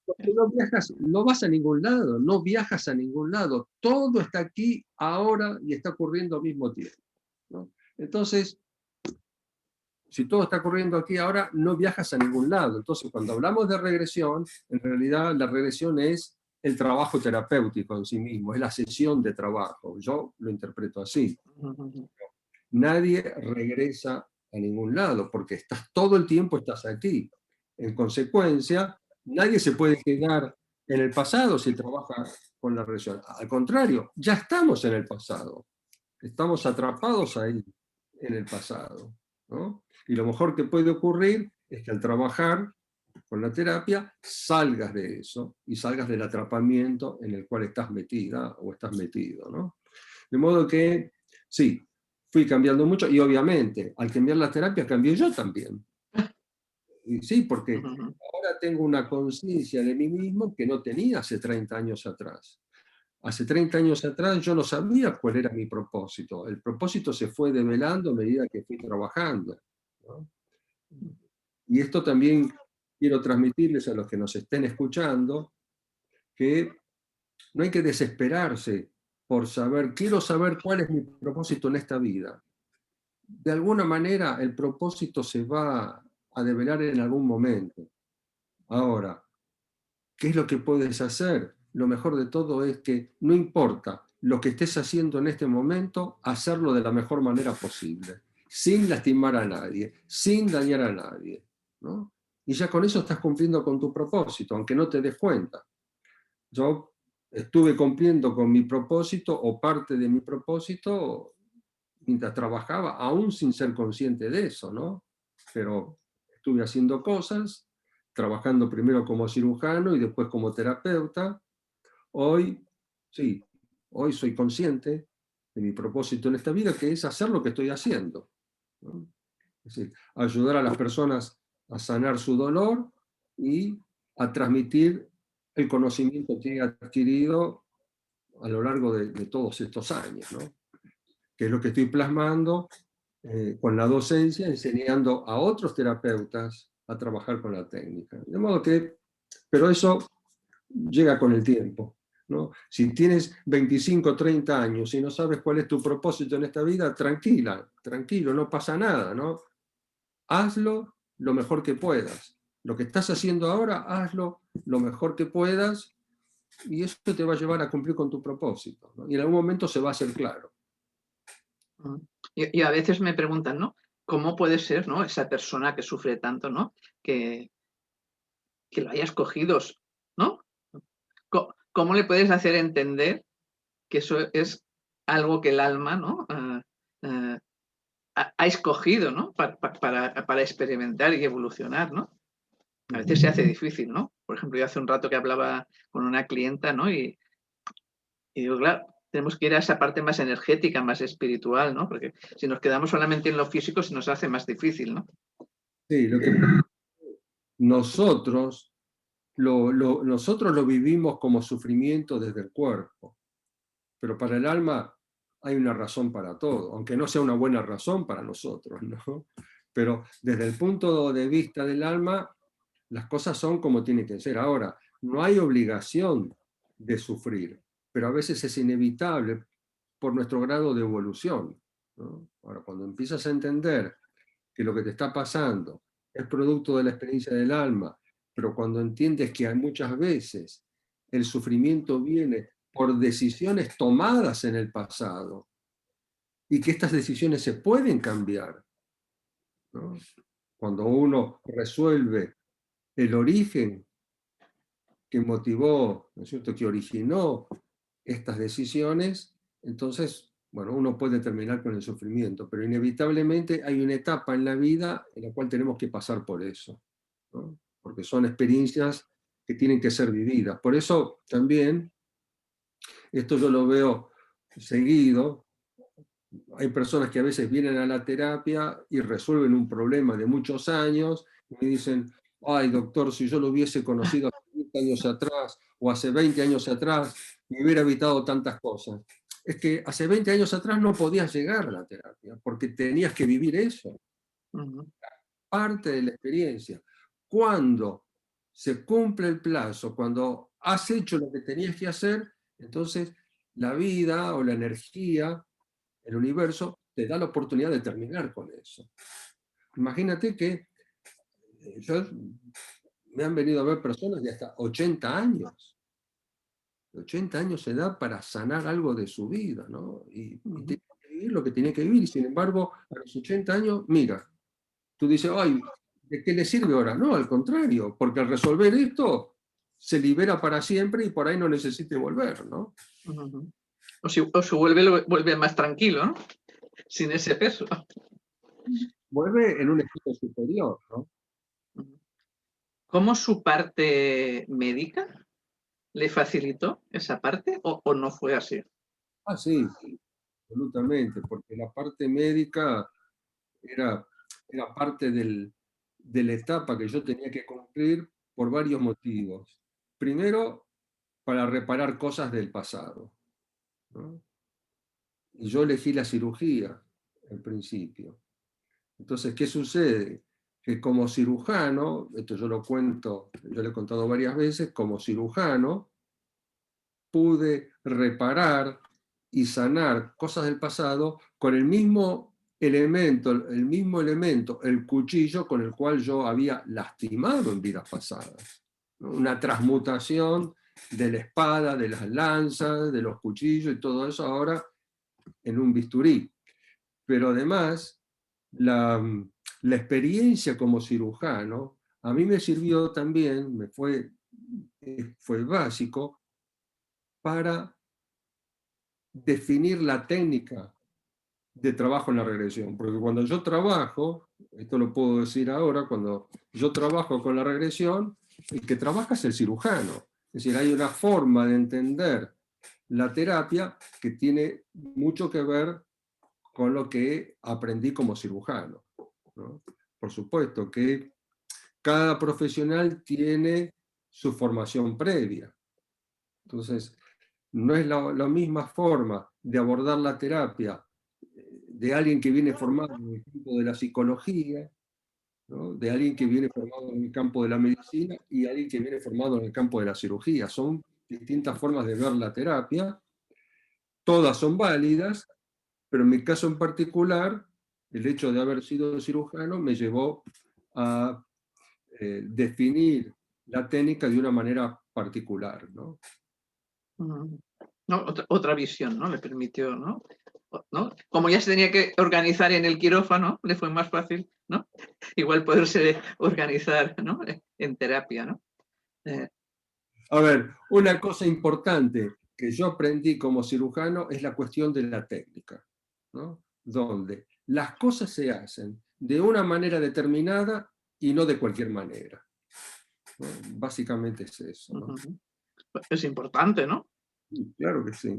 Porque no viajas, no vas a ningún lado, no viajas a ningún lado. Todo está aquí, ahora, y está ocurriendo al mismo tiempo, ¿no? Entonces, si todo está ocurriendo aquí ahora, no viajas a ningún lado. Entonces, cuando hablamos de regresión, en realidad la regresión es el trabajo terapéutico en sí mismo, es la sesión de trabajo. Yo lo interpreto así. Nadie regresa a ningún lado, porque todo el tiempo estás aquí. En consecuencia, nadie se puede quedar en el pasado si trabaja con la regresión. Al contrario, ya estamos en el pasado. Estamos atrapados ahí, en el pasado, ¿no? Y lo mejor que puede ocurrir es que al trabajar con la terapia salgas de eso y salgas del atrapamiento en el cual estás metida o estás metido, ¿no? De modo que, sí, fui cambiando mucho y obviamente al cambiar la terapia cambié yo también. Y sí, porque Ujú, ahora tengo una conciencia de mí mismo que no tenía hace 30 años atrás. Hace 30 años atrás yo no sabía cuál era mi propósito. El propósito se fue develando a medida que fui trabajando, ¿no? Y esto también quiero transmitirles a los que nos estén escuchando, que no hay que desesperarse por saber, quiero saber cuál es mi propósito en esta vida. De alguna manera el propósito se va a develar en algún momento. Ahora, ¿qué es lo que puedes hacer? Lo mejor de todo es que no importa lo que estés haciendo en este momento, hacerlo de la mejor manera posible, sin lastimar a nadie, sin dañar a nadie, ¿no? Y ya con eso estás cumpliendo con tu propósito, aunque no te des cuenta. Yo estuve cumpliendo con mi propósito o parte de mi propósito mientras trabajaba, aún sin ser consciente de eso, ¿no? Pero estuve haciendo cosas, trabajando primero como cirujano y después como terapeuta. Hoy, sí, hoy soy consciente de mi propósito en esta vida, que es hacer lo que estoy haciendo, ¿no? Es decir, ayudar a las personas a sanar su dolor y a transmitir el conocimiento que he adquirido a lo largo de todos estos años, ¿no? Que es lo que estoy plasmando con la docencia, enseñando a otros terapeutas a trabajar con la técnica. De modo que, pero eso llega con el tiempo, ¿no? Si tienes 25, 30 años y no sabes cuál es tu propósito en esta vida, tranquila, tranquilo, no pasa nada, ¿no? Hazlo lo mejor que puedas. Lo que estás haciendo ahora, hazlo lo mejor que puedas y eso te va a llevar a cumplir con tu propósito, ¿no? Y en algún momento se va a hacer claro. ujú. Y a veces me preguntan, ¿no? ¿Cómo puede ser, ¿no? Esa persona que sufre tanto, ¿no? Que lo haya escogido, ¿no? ¿Cómo le puedes hacer entender que eso es algo que el alma, ¿no? Eh, ha escogido, ¿no? Para experimentar y evolucionar, ¿no? A veces se hace difícil, ¿no? Por ejemplo, yo hace un rato que hablaba con una clienta, ¿no? Y digo, claro, tenemos que ir a esa parte más energética, más espiritual, ¿no? Porque si nos quedamos solamente en lo físico, se nos hace más difícil, ¿no? Sí, lo que nosotros nosotros lo vivimos como sufrimiento desde el cuerpo, pero para el alma hay una razón para todo, aunque no sea una buena razón para nosotros, ¿no? Pero desde el punto de vista del alma, las cosas son como tienen que ser. Ahora, no hay obligación de sufrir, pero a veces es inevitable por nuestro grado de evolución, ¿no? Ahora, cuando empiezas a entender que lo que te está pasando es producto de la experiencia del alma, pero cuando entiendes que hay muchas veces el sufrimiento viene por decisiones tomadas en el pasado y que estas decisiones se pueden cambiar, ¿no? Cuando uno resuelve el origen que motivó, ¿no es cierto?, que originó estas decisiones, entonces, bueno, uno puede terminar con el sufrimiento, pero inevitablemente hay una etapa en la vida en la cual tenemos que pasar por eso, ¿no? Porque son experiencias que tienen que ser vividas. Por eso también, esto yo lo veo seguido, hay personas que a veces vienen a la terapia y resuelven un problema de muchos años y me dicen, ay doctor, si yo lo hubiese conocido hace 20 años atrás o hace 20 años atrás, me hubiera evitado tantas cosas. Es que hace 20 años atrás no podías llegar a la terapia porque tenías que vivir eso, Ujú, parte de la experiencia. Cuando se cumple el plazo, cuando has hecho lo que tenías que hacer, entonces la vida o la energía, el universo, te da la oportunidad de terminar con eso. Imagínate que me han venido a ver personas de hasta 80 años. 80 años se da para sanar algo de su vida, ¿no? Y ujú, tiene que vivir lo que tiene que vivir. Y sin embargo, a los 80 años, mira, tú dices, ay, ¿de qué le sirve ahora? No, al contrario, porque al resolver esto, se libera para siempre y por ahí no necesite volver, ¿no? ujú. O si vuelve más tranquilo, ¿no? Sin ese peso. Vuelve en un estado superior, ¿no? Ujú. ¿Cómo su parte médica le facilitó esa parte o no fue así? Ah, sí, absolutamente, porque la parte médica era, era parte de la etapa que yo tenía que cumplir por varios motivos. Primero, para reparar cosas del pasado, ¿no? Y yo elegí la cirugía al principio. Entonces, ¿qué sucede? Que como cirujano, esto yo lo cuento, yo lo he contado varias veces, como cirujano pude reparar y sanar cosas del pasado con el mismo elemento, el cuchillo con el cual yo había lastimado en vidas pasadas, ¿no? Una transmutación de la espada, de las lanzas, de los cuchillos y todo eso ahora en un bisturí. Pero además, la experiencia como cirujano a mí me sirvió también, fue básico para definir la técnica de trabajo en la regresión. Porque cuando yo trabajo, esto lo puedo decir ahora, cuando yo trabajo con la regresión, el que trabaja es el cirujano. Es decir, hay una forma de entender la terapia que tiene mucho que ver con lo que aprendí como cirujano, ¿no? Por supuesto que cada profesional tiene su formación previa. Entonces, no es la misma forma de abordar la terapia de alguien que viene formado en el campo de la psicología, ¿no? De alguien que viene formado en el campo de la medicina y alguien que viene formado en el campo de la cirugía. Son distintas formas de ver la terapia, todas son válidas, pero en mi caso en particular, el hecho de haber sido cirujano me llevó a definir la técnica de una manera particular, ¿no? No, otra visión, ¿no? Le permitió, ¿no? ¿no? Como ya se tenía que organizar en el quirófano, le fue más fácil, ¿no? Igual poderse organizar, ¿no? En terapia, ¿no? A ver, una cosa importante que yo aprendí como cirujano es la cuestión de la técnica, ¿no? Donde las cosas se hacen de una manera determinada y no de cualquier manera, ¿no? Básicamente es eso, ¿no? Es importante, ¿no? Claro que sí.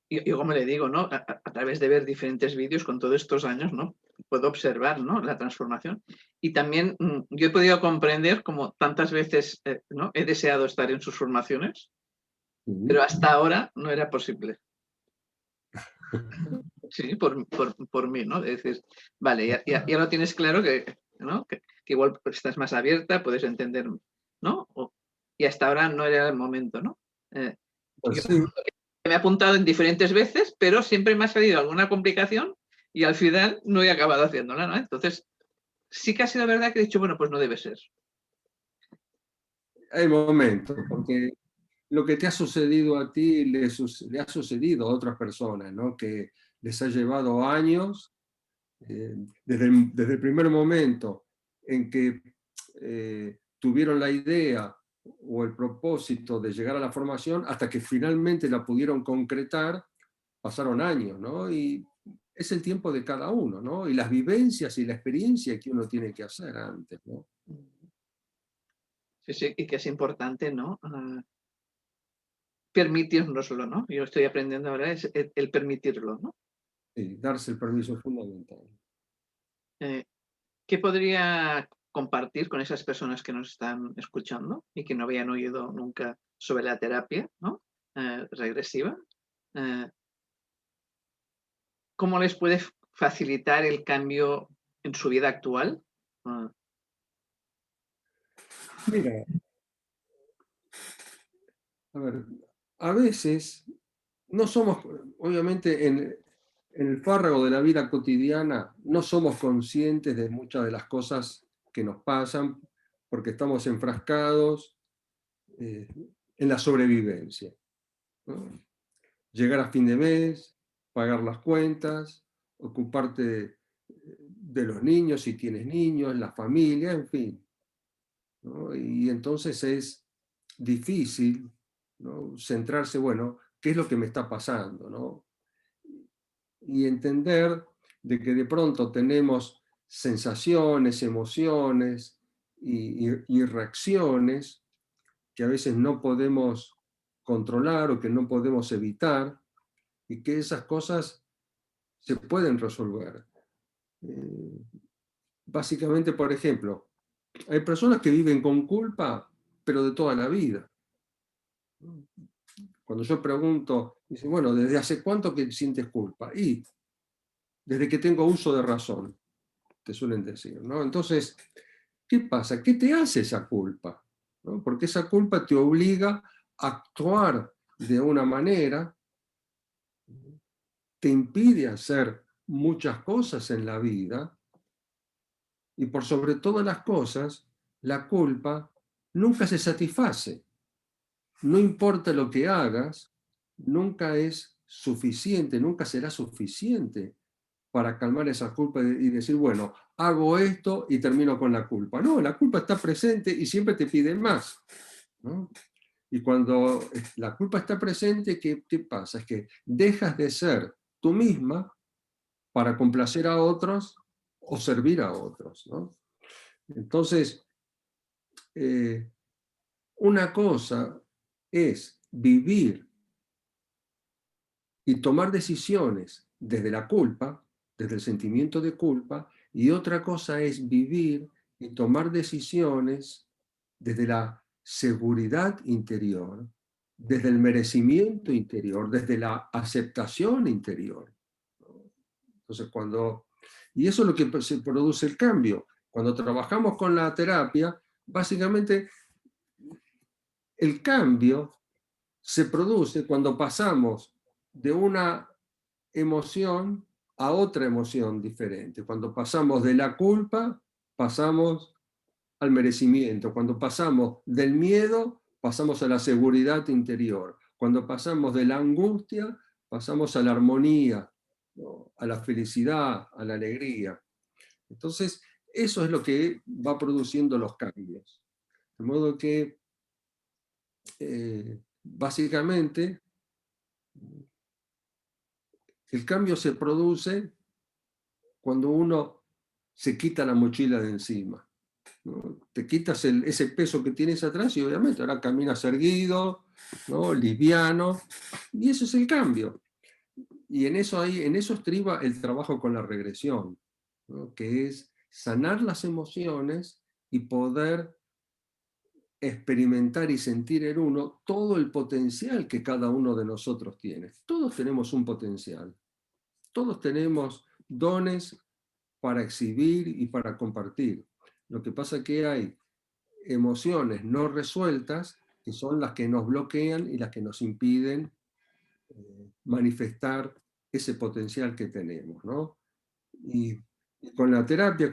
Yo como le digo, ¿no? A través de ver diferentes vídeos con todos estos años, ¿no? Puedo observar, ¿no? La transformación. Y también yo he podido comprender como tantas veces, ¿no? He deseado estar en sus formaciones, pero hasta ahora no era posible. Sí, por mí, ¿no? Es decir, vale, ya lo tienes claro ¿no? Que igual estás más abierta, puedes entender, ¿no? Y hasta ahora no era el momento, ¿no? Pues Yo sí. me he apuntado en diferentes veces, pero siempre me ha salido alguna complicación y al final no he acabado haciéndola, ¿no? Entonces, sí que ha sido verdad que he dicho, bueno, pues no debe ser. Hay momentos, porque lo que te ha sucedido a ti le ha sucedido a otras personas, ¿no? Que les ha llevado años, desde el primer momento en que tuvieron la idea o el propósito de llegar a la formación, hasta que finalmente la pudieron concretar, pasaron años, ¿no? Y es el tiempo de cada uno, ¿no? Y las vivencias y la experiencia que uno tiene que hacer antes, ¿no? Sí, sí, y que es importante, ¿no? Permitírnoslo, ¿no? Yo estoy aprendiendo ahora es el permitirlo, ¿no? Sí, darse el permiso es fundamental. ¿Qué podría compartir con esas personas que nos están escuchando y que no habían oído nunca sobre la terapia, ¿no? Regresiva? Eh, ¿Cómo les puede facilitar el cambio en su vida actual? Mira, a ver, a veces no somos, obviamente en el fárrago de la vida cotidiana, no somos conscientes de muchas de las cosas que nos pasan porque estamos enfrascados eh, en la sobrevivencia, ¿no? Llegar a fin de mes, pagar las cuentas, ocuparte de los niños si tienes niños, la familia, en fin, ¿no? Y entonces es difícil, ¿no? Centrarse, bueno, ¿qué es lo que me está pasando, ¿no? Y entender de que de pronto tenemos sensaciones, emociones y reacciones que a veces no podemos controlar o que no podemos evitar, y que esas cosas se pueden resolver. básicamente, por ejemplo, hay personas que viven con culpa, pero de toda la vida. Cuando yo pregunto, dice, bueno, ¿desde hace cuánto que sientes culpa? Y desde que tengo uso de razón, te suelen decir, ¿no? Entonces, ¿qué pasa? ¿Qué te hace esa culpa? ¿No? Porque esa culpa te obliga a actuar de una manera, te impide hacer muchas cosas en la vida, y por sobre todas las cosas, la culpa nunca se satisface. No importa lo que hagas, nunca es suficiente, nunca será suficiente para calmar esa culpa y decir, bueno, hago esto y termino con la culpa. No, la culpa está presente y siempre te pide más, ¿no? Y cuando la culpa está presente, ¿qué pasa? Es que dejas de ser tú misma para complacer a otros o servir a otros, ¿no? Entonces, una cosa es vivir y tomar decisiones desde la culpa, desde el sentimiento de culpa, y otra cosa es vivir y tomar decisiones desde la seguridad interior, desde el merecimiento interior, desde la aceptación interior. Entonces, y eso es lo que se produce el cambio. Cuando trabajamos con la terapia, básicamente el cambio se produce cuando pasamos de una emoción a otra emoción diferente. Cuando pasamos de la culpa, pasamos al merecimiento. Cuando pasamos del miedo, pasamos a la seguridad interior. Cuando pasamos de la angustia, pasamos a la armonía, ¿no? A la felicidad, a la alegría. Entonces, eso es lo que va produciendo los cambios. De modo que, básicamente, el cambio se produce cuando uno se quita la mochila de encima, ¿no? Te quitas ese peso que tienes atrás y obviamente ahora caminas erguido, ¿no? Liviano, y eso es el cambio. Y en eso estriba el trabajo con la regresión, ¿no? Que es sanar las emociones y poder experimentar y sentir en uno todo el potencial que cada uno de nosotros tiene. Todos tenemos un potencial, todos tenemos dones para exhibir y para compartir. Lo que pasa es que hay emociones no resueltas que son las que nos bloquean y las que nos impiden manifestar ese potencial que tenemos, ¿no? Y con la terapia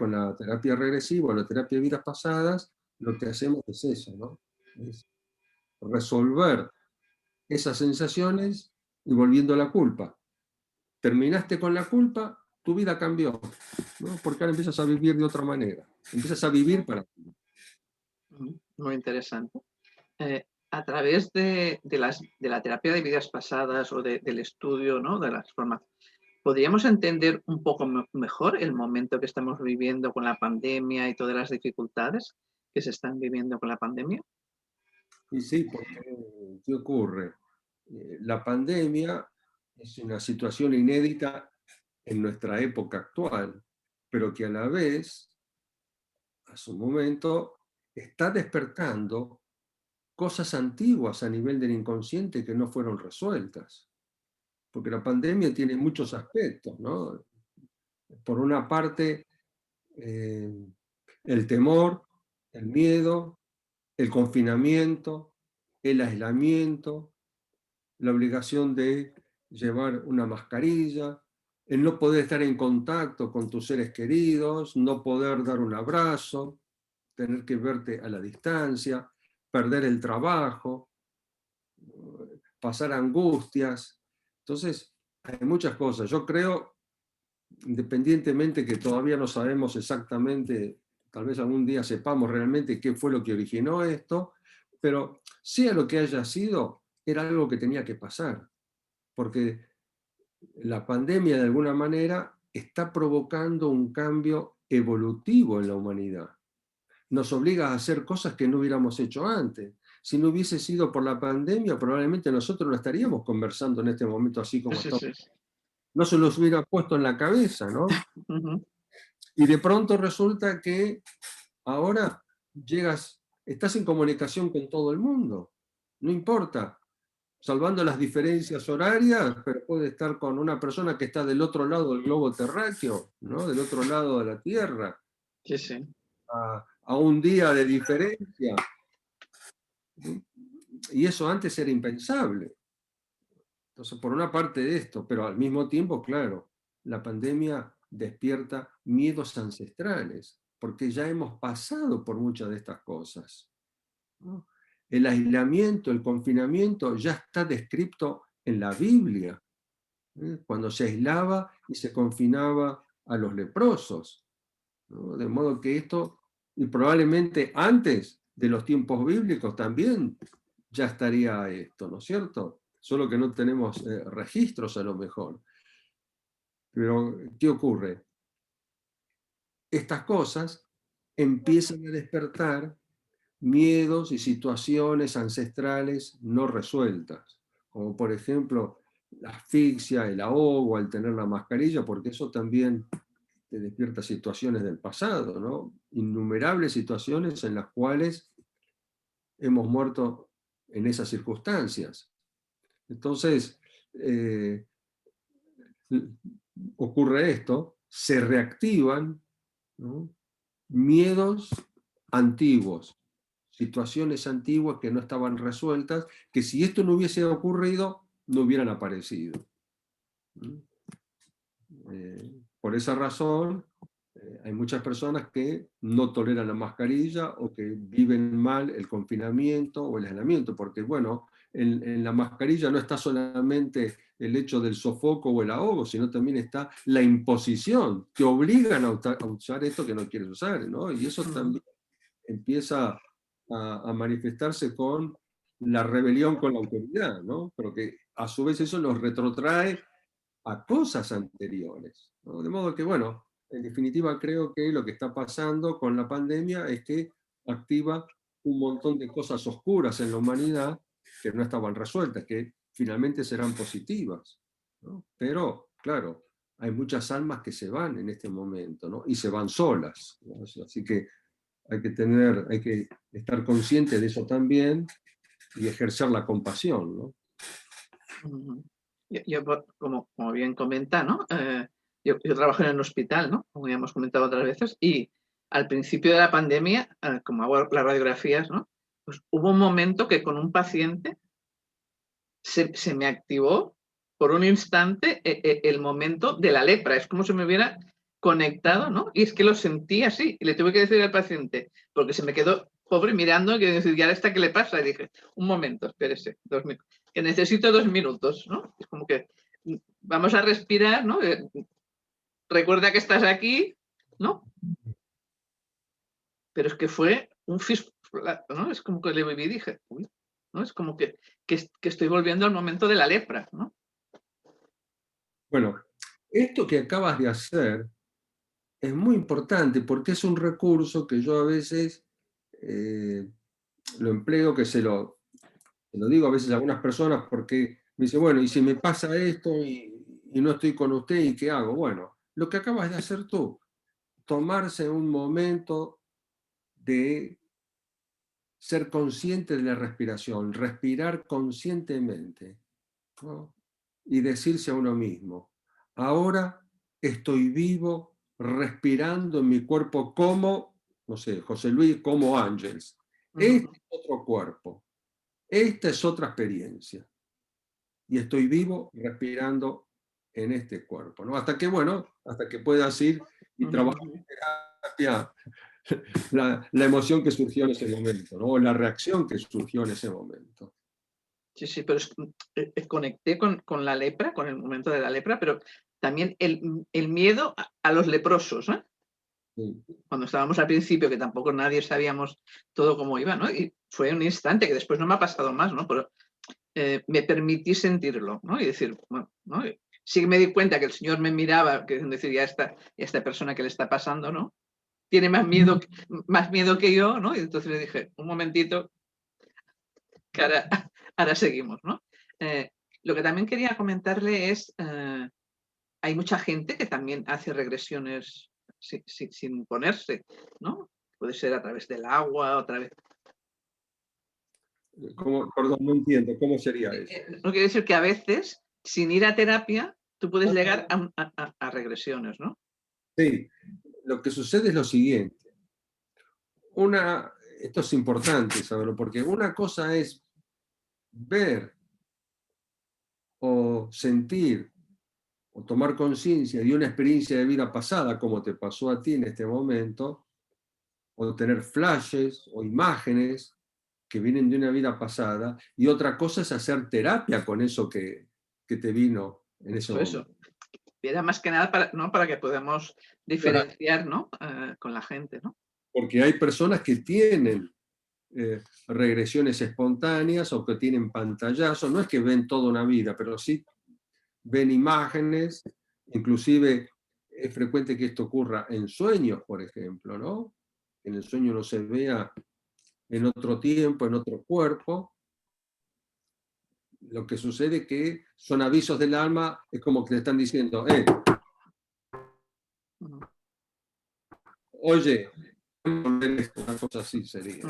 regresiva, la terapia de vidas pasadas, lo que hacemos es eso, ¿no? Es resolver esas sensaciones y volviendo a la culpa. Terminaste con la culpa, tu vida cambió, ¿no? Porque ahora empiezas a vivir de otra manera. Empiezas a vivir para ti. Muy interesante. A través de la terapia de vidas pasadas o del estudio, ¿no? De las formas, ¿podríamos entender un poco mejor el momento que estamos viviendo con la pandemia y todas las dificultades que se están viviendo con la pandemia? Y sí, porque ¿qué ocurre? La pandemia es una situación inédita en nuestra época actual, pero que a la vez, a su momento, está despertando cosas antiguas a nivel del inconsciente que no fueron resueltas. Porque la pandemia tiene muchos aspectos, ¿no? Por una parte, el temor, el miedo, el confinamiento, el aislamiento, la obligación de llevar una mascarilla, el no poder estar en contacto con tus seres queridos, no poder dar un abrazo, tener que verte a la distancia, perder el trabajo, pasar angustias. Entonces, hay muchas cosas. Yo creo, independientemente que todavía no sabemos exactamente, tal vez algún día sepamos realmente qué fue lo que originó esto, pero sea lo que haya sido, era algo que tenía que pasar, porque la pandemia de alguna manera está provocando un cambio evolutivo en la humanidad. Nos obliga a hacer cosas que no hubiéramos hecho antes. Si no hubiese sido por la pandemia, probablemente nosotros no estaríamos conversando en este momento así como Sí, estamos. sí. No se los hubiera puesto en la cabeza, ¿no? Ujú. Y de pronto resulta que ahora estás en comunicación con todo el mundo. No importa, salvando las diferencias horarias, pero puede estar con una persona que está del otro lado del globo terráqueo, ¿no? Del otro lado de la Tierra, Sí, sí. a un día de diferencia. Y eso antes era impensable. Entonces, por una parte de esto, pero al mismo tiempo, claro, la pandemia despierta miedos ancestrales, porque ya hemos pasado por muchas de estas cosas, ¿no? El aislamiento, el confinamiento ya está descrito en la Biblia, ¿eh? Cuando se aislaba y se confinaba a los leprosos, ¿no? De modo que esto, y probablemente antes de los tiempos bíblicos también ya estaría esto, ¿no es cierto? Solo que no tenemos registros a lo mejor. Pero, ¿qué ocurre? Estas cosas empiezan a despertar miedos y situaciones ancestrales no resueltas, como por ejemplo la asfixia, el ahogo al tener la mascarilla, porque eso también te despierta situaciones del pasado, ¿no? Innumerables situaciones en las cuales hemos muerto en esas circunstancias. Entonces, ocurre esto, se reactivan, ¿no? Miedos antiguos, situaciones antiguas que no estaban resueltas, que si esto no hubiese ocurrido, no hubieran aparecido. Por esa razón, hay muchas personas que no toleran la mascarilla o que viven mal el confinamiento o el aislamiento, porque bueno, en la mascarilla no está solamente el hecho del sofoco o el ahogo, sino también está la imposición, te obligan a usar esto que no quieres usar, ¿no? Y eso también empieza a manifestarse con la rebelión con la autoridad, ¿no? Pero que a su vez eso nos retrotrae a cosas anteriores, ¿no? De modo que, bueno, en definitiva creo que lo que está pasando con la pandemia es que activa un montón de cosas oscuras en la humanidad que no estaban resueltas, que finalmente serán positivas, ¿no? Pero, claro, hay muchas almas que se van en este momento, ¿no? Y se van solas, ¿no? Así que hay que estar consciente de eso también y ejercer la compasión, ¿no? Yo, como bien comenta, ¿no? Yo trabajo en el hospital, ¿no? Como ya hemos comentado otras veces, y al principio de la pandemia, como hago las radiografías, ¿no? Pues hubo un momento que con un paciente se me activó por un instante el momento de la lepra. Es como si me hubiera conectado, ¿no? Y es que lo sentí así. Y le tuve que decir al paciente, porque se me quedó pobre mirando, y decir, ¿y ahora esta qué le pasa? Y dije, un momento, espérese, que necesito 2 minutos, ¿no? Es como que vamos a respirar, ¿no? Recuerda que estás aquí, ¿no? Pero es que fue un ¿no? Es como que le viví y dije, uy, ¿no? Es como que estoy volviendo al momento de la lepra, ¿no? Bueno, esto que acabas de hacer es muy importante porque es un recurso que yo a veces lo empleo, que se lo digo a veces a algunas personas porque me dicen, bueno, y si me pasa esto y no estoy con usted, ¿y qué hago? Bueno, lo que acabas de hacer tú, tomarse un momento de ser consciente de la respiración, respirar conscientemente, ¿no? Y decirse a uno mismo, ahora estoy vivo, respirando en mi cuerpo como, no sé, José Luis, como Ángeles. Este es otro cuerpo, esta es otra experiencia. Y estoy vivo respirando en este cuerpo, ¿no? Hasta que, bueno, hasta que puedas ir y trabajar en terapia la emoción que surgió en ese momento, ¿no? O la reacción que surgió en ese momento. Sí, sí, pero conecté con la lepra, con el momento de la lepra, pero también el miedo a los leprosos, ¿eh? Sí. Cuando estábamos al principio, que tampoco nadie sabíamos todo cómo iba, ¿no? Y fue un instante que después no me ha pasado más, ¿no? Pero me permití sentirlo, ¿no? Y decir, bueno, ¿no? Sí que me di cuenta que el Señor me miraba, que decía, esta persona que le está pasando, ¿no? Tiene más miedo que yo, ¿no? Y entonces le dije, un momentito, que ahora seguimos, ¿no? Lo que también quería comentarle es, hay mucha gente que también hace regresiones sin ponerse, ¿no? Puede ser a través del agua, otra vez. Perdón, no entiendo, ¿cómo sería eso? No quiere decir que a veces, sin ir a terapia, tú puedes llegar a regresiones, ¿no? Sí, lo que sucede es lo siguiente. Esto es importante saberlo, porque una cosa es ver o sentir o tomar conciencia de una experiencia de vida pasada, como te pasó a ti en este momento, o tener flashes o imágenes que vienen de una vida pasada, y otra cosa es hacer terapia con eso que te vino en ese momento. Eso. Era más que nada para que podamos diferenciar, ¿no? Con la gente, ¿no? Porque hay personas que tienen regresiones espontáneas o que tienen pantallazos, no es que ven toda una vida, pero sí ven imágenes, inclusive es frecuente que esto ocurra en sueños, por ejemplo, ¿no? En el sueño no se vea en otro tiempo, en otro cuerpo. Lo que sucede es que son avisos del alma, es como que le están diciendo, oye, una cosa así sería.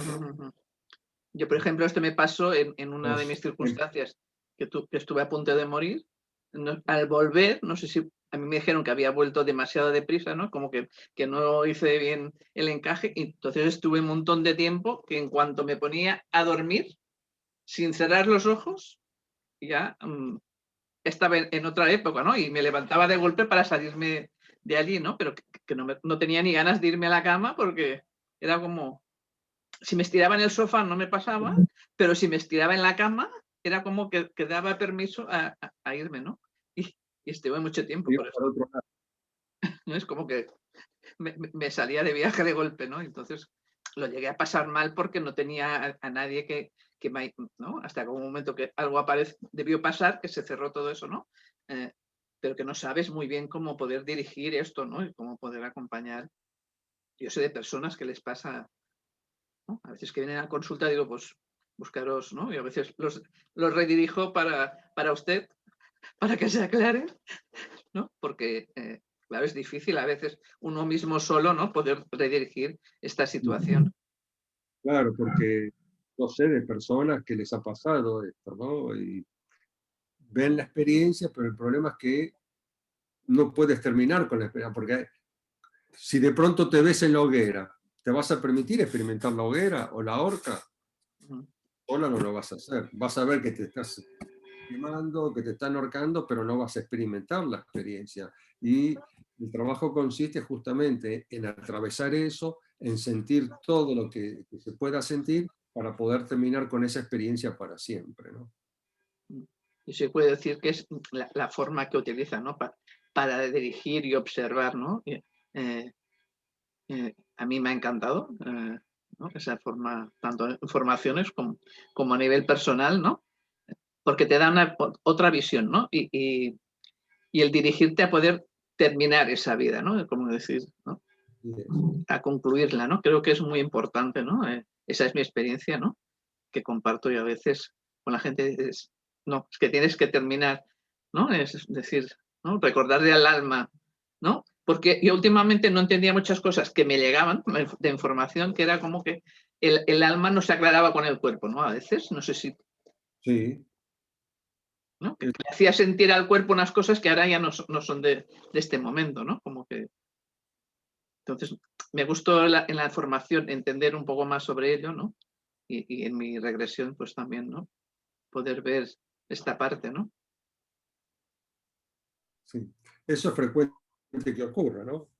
Yo, por ejemplo, esto me pasó en una de mis circunstancias que estuve a punto de morir. Al volver, no sé si a mí me dijeron que había vuelto demasiado deprisa, ¿no? Como que no hice bien el encaje, y entonces estuve un montón de tiempo que en cuanto me ponía a dormir, sin cerrar los ojos, ya estaba en otra época, ¿no? Y me levantaba de golpe para salirme de allí, ¿no? Pero que no tenía ni ganas de irme a la cama, porque era como, si me estiraba en el sofá no me pasaba, pero si me estiraba en la cama era como que daba permiso a irme, ¿no? Y estuve mucho tiempo por eso. ¿No? Es como que me salía de viaje de golpe, ¿no? Entonces lo llegué a pasar mal porque no tenía a nadie que me, ¿no? Hasta que un momento que algo debió pasar, que se cerró todo eso, ¿no? Pero que no sabes muy bien cómo poder dirigir esto, ¿no? Y cómo poder acompañar. Yo sé de personas que les pasa, ¿no? A veces que vienen a consulta digo, pues buscaros, ¿no? Y a veces los redirijo para usted, para que se aclaren, ¿no? Porque, claro, es difícil a veces uno mismo solo, ¿no? Poder redirigir esta situación. Claro, porque no sé de personas que les ha pasado esto, ¿no? Y ven la experiencia, pero el problema es que no puedes terminar con la experiencia, porque si de pronto te ves en la hoguera, ¿te vas a permitir experimentar la hoguera o la horca? Sola no lo vas a hacer. Vas a ver que te estás quemando, que te están ahorcando, pero no vas a experimentar la experiencia. Y el trabajo consiste justamente en atravesar eso, en sentir todo lo que se pueda sentir para poder terminar con esa experiencia para siempre, ¿no? Y se puede decir que es la forma que utiliza, ¿no? Para dirigir y observar, ¿no? A mí me ha encantado, ¿no? Esa forma, tanto en formaciones como a nivel personal, ¿no? Porque te da otra visión, ¿no? Y el dirigirte a poder terminar esa vida, ¿no? Como decir, ¿no? A concluirla, ¿no? Creo que es muy importante, ¿no? Esa es mi experiencia, ¿no? Que comparto, y a veces con la gente dices, no, es que tienes que terminar, ¿no? Es decir, ¿no? Recordarle al alma, ¿no? Porque yo últimamente no entendía muchas cosas que me llegaban de información, que era como que el alma no se aclaraba con el cuerpo, ¿no? A veces, no sé si... Sí. ¿no? Que le hacía sentir al cuerpo unas cosas que ahora ya no son de este momento, ¿no? Como que... Entonces, me gustó en la formación entender un poco más sobre ello, ¿no? Y en mi regresión, pues también, ¿no? Poder ver esta parte, ¿no? Sí. Eso es frecuente que ocurra, ¿no?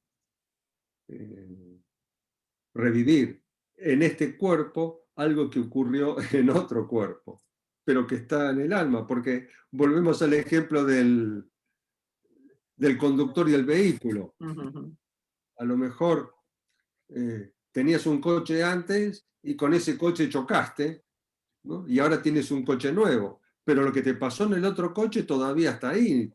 Revivir en este cuerpo algo que ocurrió en otro cuerpo, pero que está en el alma, porque volvemos al ejemplo del conductor y el vehículo. A lo mejor tenías un coche antes y con ese coche chocaste, ¿no? Y ahora tienes un coche nuevo, pero lo que te pasó en el otro coche todavía está ahí.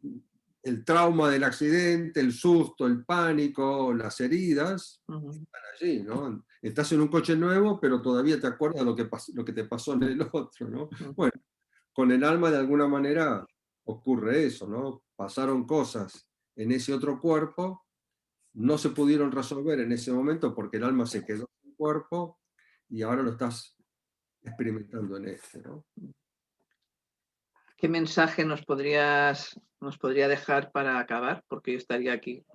El trauma del accidente, el susto, el pánico, las heridas, están allí, ¿no? Estás en un coche nuevo, pero todavía te acuerdas lo que te pasó en el otro, ¿no? Bueno, con el alma de alguna manera ocurre eso, ¿no? Pasaron cosas en ese otro cuerpo no se pudieron resolver en ese momento porque el alma se quedó en el cuerpo y ahora lo estás experimentando en este, ¿no? ¿Qué mensaje nos podría dejar para acabar? Porque yo estaría aquí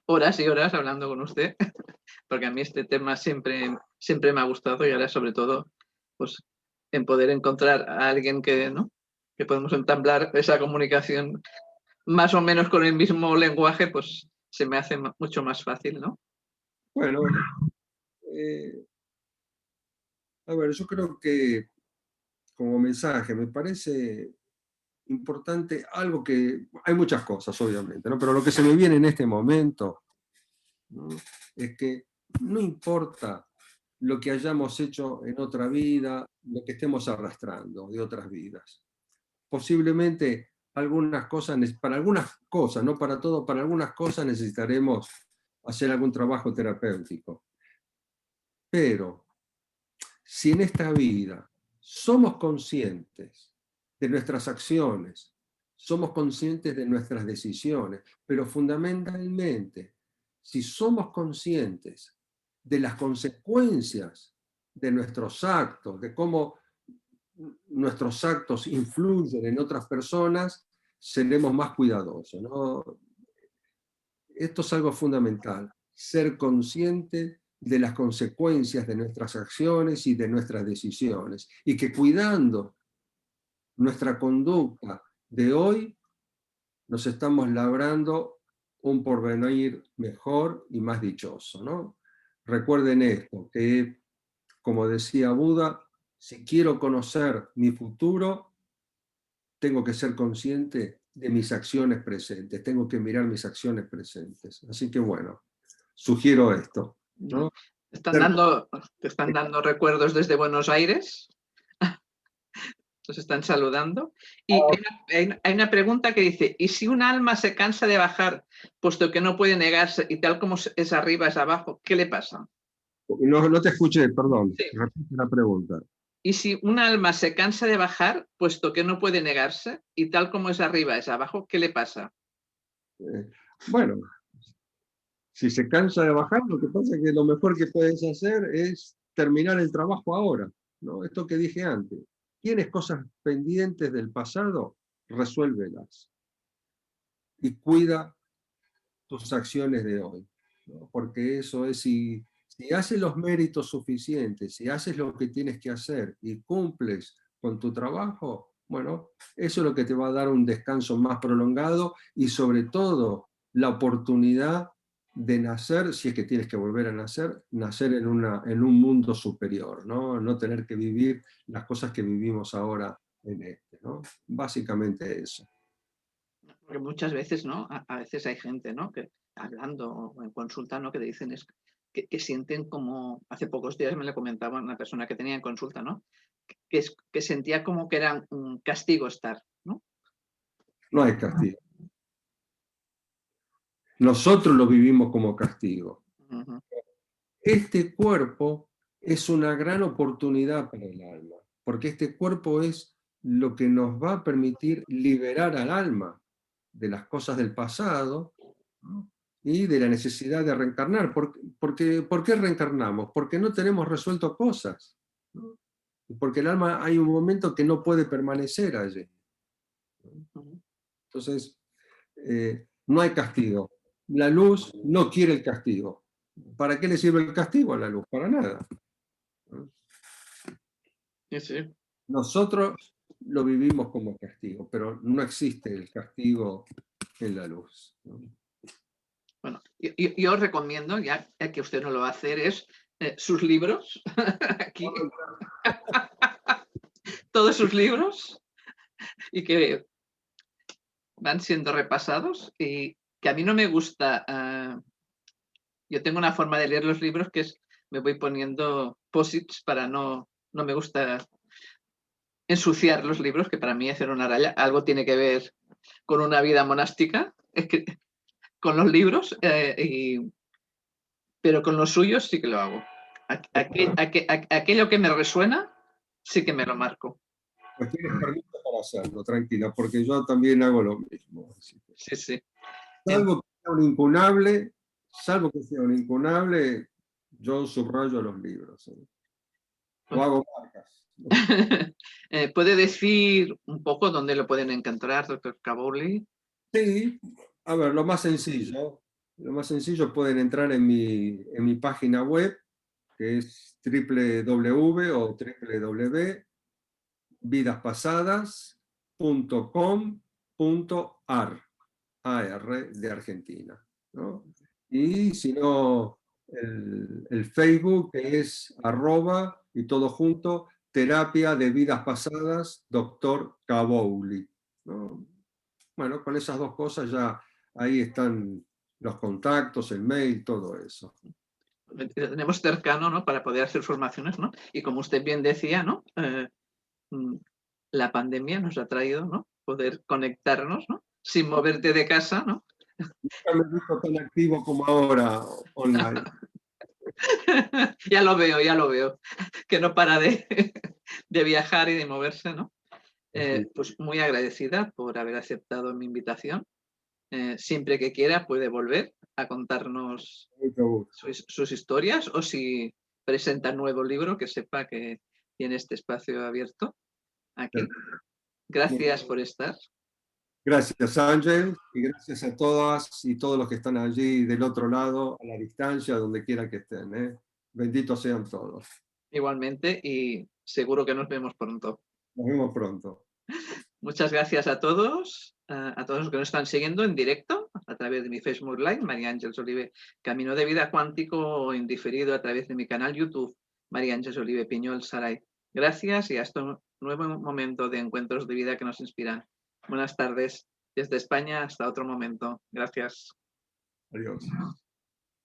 horas y horas hablando con usted, porque a mí este tema siempre me ha gustado y ahora sobre todo pues, en poder encontrar a alguien ¿no? que podemos entablar esa comunicación más o menos con el mismo lenguaje, pues se me hace mucho más fácil, ¿no? Bueno, a ver, yo creo que como mensaje me parece importante algo que, hay muchas cosas obviamente, ¿no? Pero lo que se me viene en este momento, ¿no? Es que no importa lo que hayamos hecho en otra vida, lo que estemos arrastrando de otras vidas. Posiblemente para algunas cosas, no para todo, para algunas cosas necesitaremos hacer algún trabajo terapéutico. Pero si en esta vida somos conscientes de nuestras acciones, somos conscientes de nuestras decisiones, pero fundamentalmente, si somos conscientes de las consecuencias de nuestros actos, de cómo nuestros actos influyen en otras personas, seremos más cuidadosos, ¿no? Esto es algo fundamental, ser consciente de las consecuencias de nuestras acciones y de nuestras decisiones, y que cuidando nuestra conducta de hoy, nos estamos labrando un porvenir mejor y más dichoso, ¿no? Recuerden esto, que como decía Buda, si quiero conocer mi futuro, tengo que ser consciente de mis acciones presentes, tengo que mirar mis acciones presentes. Así que bueno, sugiero esto, ¿no? Te están dando recuerdos desde Buenos Aires. Nos están saludando. Y hay una pregunta que dice, ¿y si un alma se cansa de bajar, puesto que no puede negarse y tal como es arriba es abajo, qué le pasa? No te escuché, perdón. Sí. Repite la pregunta. ¿Y si un alma se cansa de bajar, puesto que no puede negarse y tal como es arriba es abajo, qué le pasa? Bueno, si se cansa de bajar, lo que pasa es que lo mejor que puedes hacer es terminar el trabajo ahora, ¿no? Esto que dije antes. ¿Tienes cosas pendientes del pasado? Resuélvelas. Y cuida tus acciones de hoy, ¿no? Porque eso es, si haces los méritos suficientes, si haces lo que tienes que hacer y cumples con tu trabajo, bueno, eso es lo que te va a dar un descanso más prolongado y sobre todo la oportunidad de nacer, si es que tienes que volver a nacer en un mundo superior, ¿no? No tener que vivir las cosas que vivimos ahora en este, ¿no? Básicamente eso. Porque muchas veces, ¿no? A veces hay gente, ¿no? Que hablando o en consulta, ¿no? Que te dicen que sienten como, hace pocos días me lo comentaba una persona que tenía en consulta, ¿no? Que sentía como que era un castigo estar, ¿no? No hay castigo. Nosotros lo vivimos como castigo. Uh-huh. Este cuerpo es una gran oportunidad para el alma, porque este cuerpo es lo que nos va a permitir liberar al alma de las cosas del pasado, ¿no? Y de la necesidad de reencarnar. ¿Por qué reencarnamos? Porque no tenemos resuelto cosas, ¿no? Porque el alma hay un momento que no puede permanecer allí, ¿no? Entonces, no hay castigo. La luz no quiere el castigo. ¿Para qué le sirve el castigo a la luz? Para nada. Sí, sí. Nosotros lo vivimos como castigo, pero no existe el castigo en la luz, ¿no? Bueno, yo os recomiendo, ya que usted no lo va a hacer, es sus libros, aquí, todos sus libros, y que van siendo repasados, y que a mí no me gusta, yo tengo una forma de leer los libros que es, me voy poniendo posits para no me gusta ensuciar los libros, que para mí hacer una raya, algo tiene que ver con una vida monástica, es que, con los libros, pero con los suyos sí que lo hago. Aquello que me resuena, sí que me lo marco. Pues tienes permiso para hacerlo, tranquila, porque yo también hago lo mismo. Sí, sí. Algo que sea un incunable, salvo que sea un incunable, yo subrayo los libros. O hago marcas. ¿Puede decir un poco dónde lo pueden encontrar, doctor Cabourli? Sí, a ver, lo más sencillo pueden entrar en mi página web, que es www.vidaspasadas.com.ar, AR de Argentina, ¿no? Y si no, el Facebook, que es @ y todo junto, Terapia de Vidas Pasadas, Dr. Cabourli, ¿no? Bueno, con esas dos cosas ya ahí están los contactos, el mail, todo eso. Lo tenemos cercano, ¿no? Para poder hacer formaciones, ¿no? Y como usted bien decía, ¿no? La pandemia nos ha traído, ¿no? Poder conectarnos, ¿no? Sin moverte de casa, ¿no? Nunca me he visto tan activo como ahora online. Ya lo veo, que no para de viajar y de moverse, ¿no? Pues muy agradecida por haber aceptado mi invitación. Siempre que quiera puede volver a contarnos Mucho gusto. sus historias, o si presenta nuevo libro, que sepa que tiene este espacio abierto aquí. Gracias por estar. Gracias, Ángel, y gracias a todas y todos los que están allí del otro lado, a la distancia, donde quiera que estén, ¿eh? Benditos sean todos. Igualmente, y seguro que nos vemos pronto. Nos vemos pronto. Muchas gracias a todos los que nos están siguiendo en directo a través de mi Facebook Live, María Ángeles Olive Camino de Vida Cuántico, o en diferido a través de mi canal YouTube, María Ángeles Olive Piñol Saray. Gracias y hasta un nuevo momento de encuentros de vida que nos inspiran. Buenas tardes desde España hasta otro momento. Gracias. Adiós.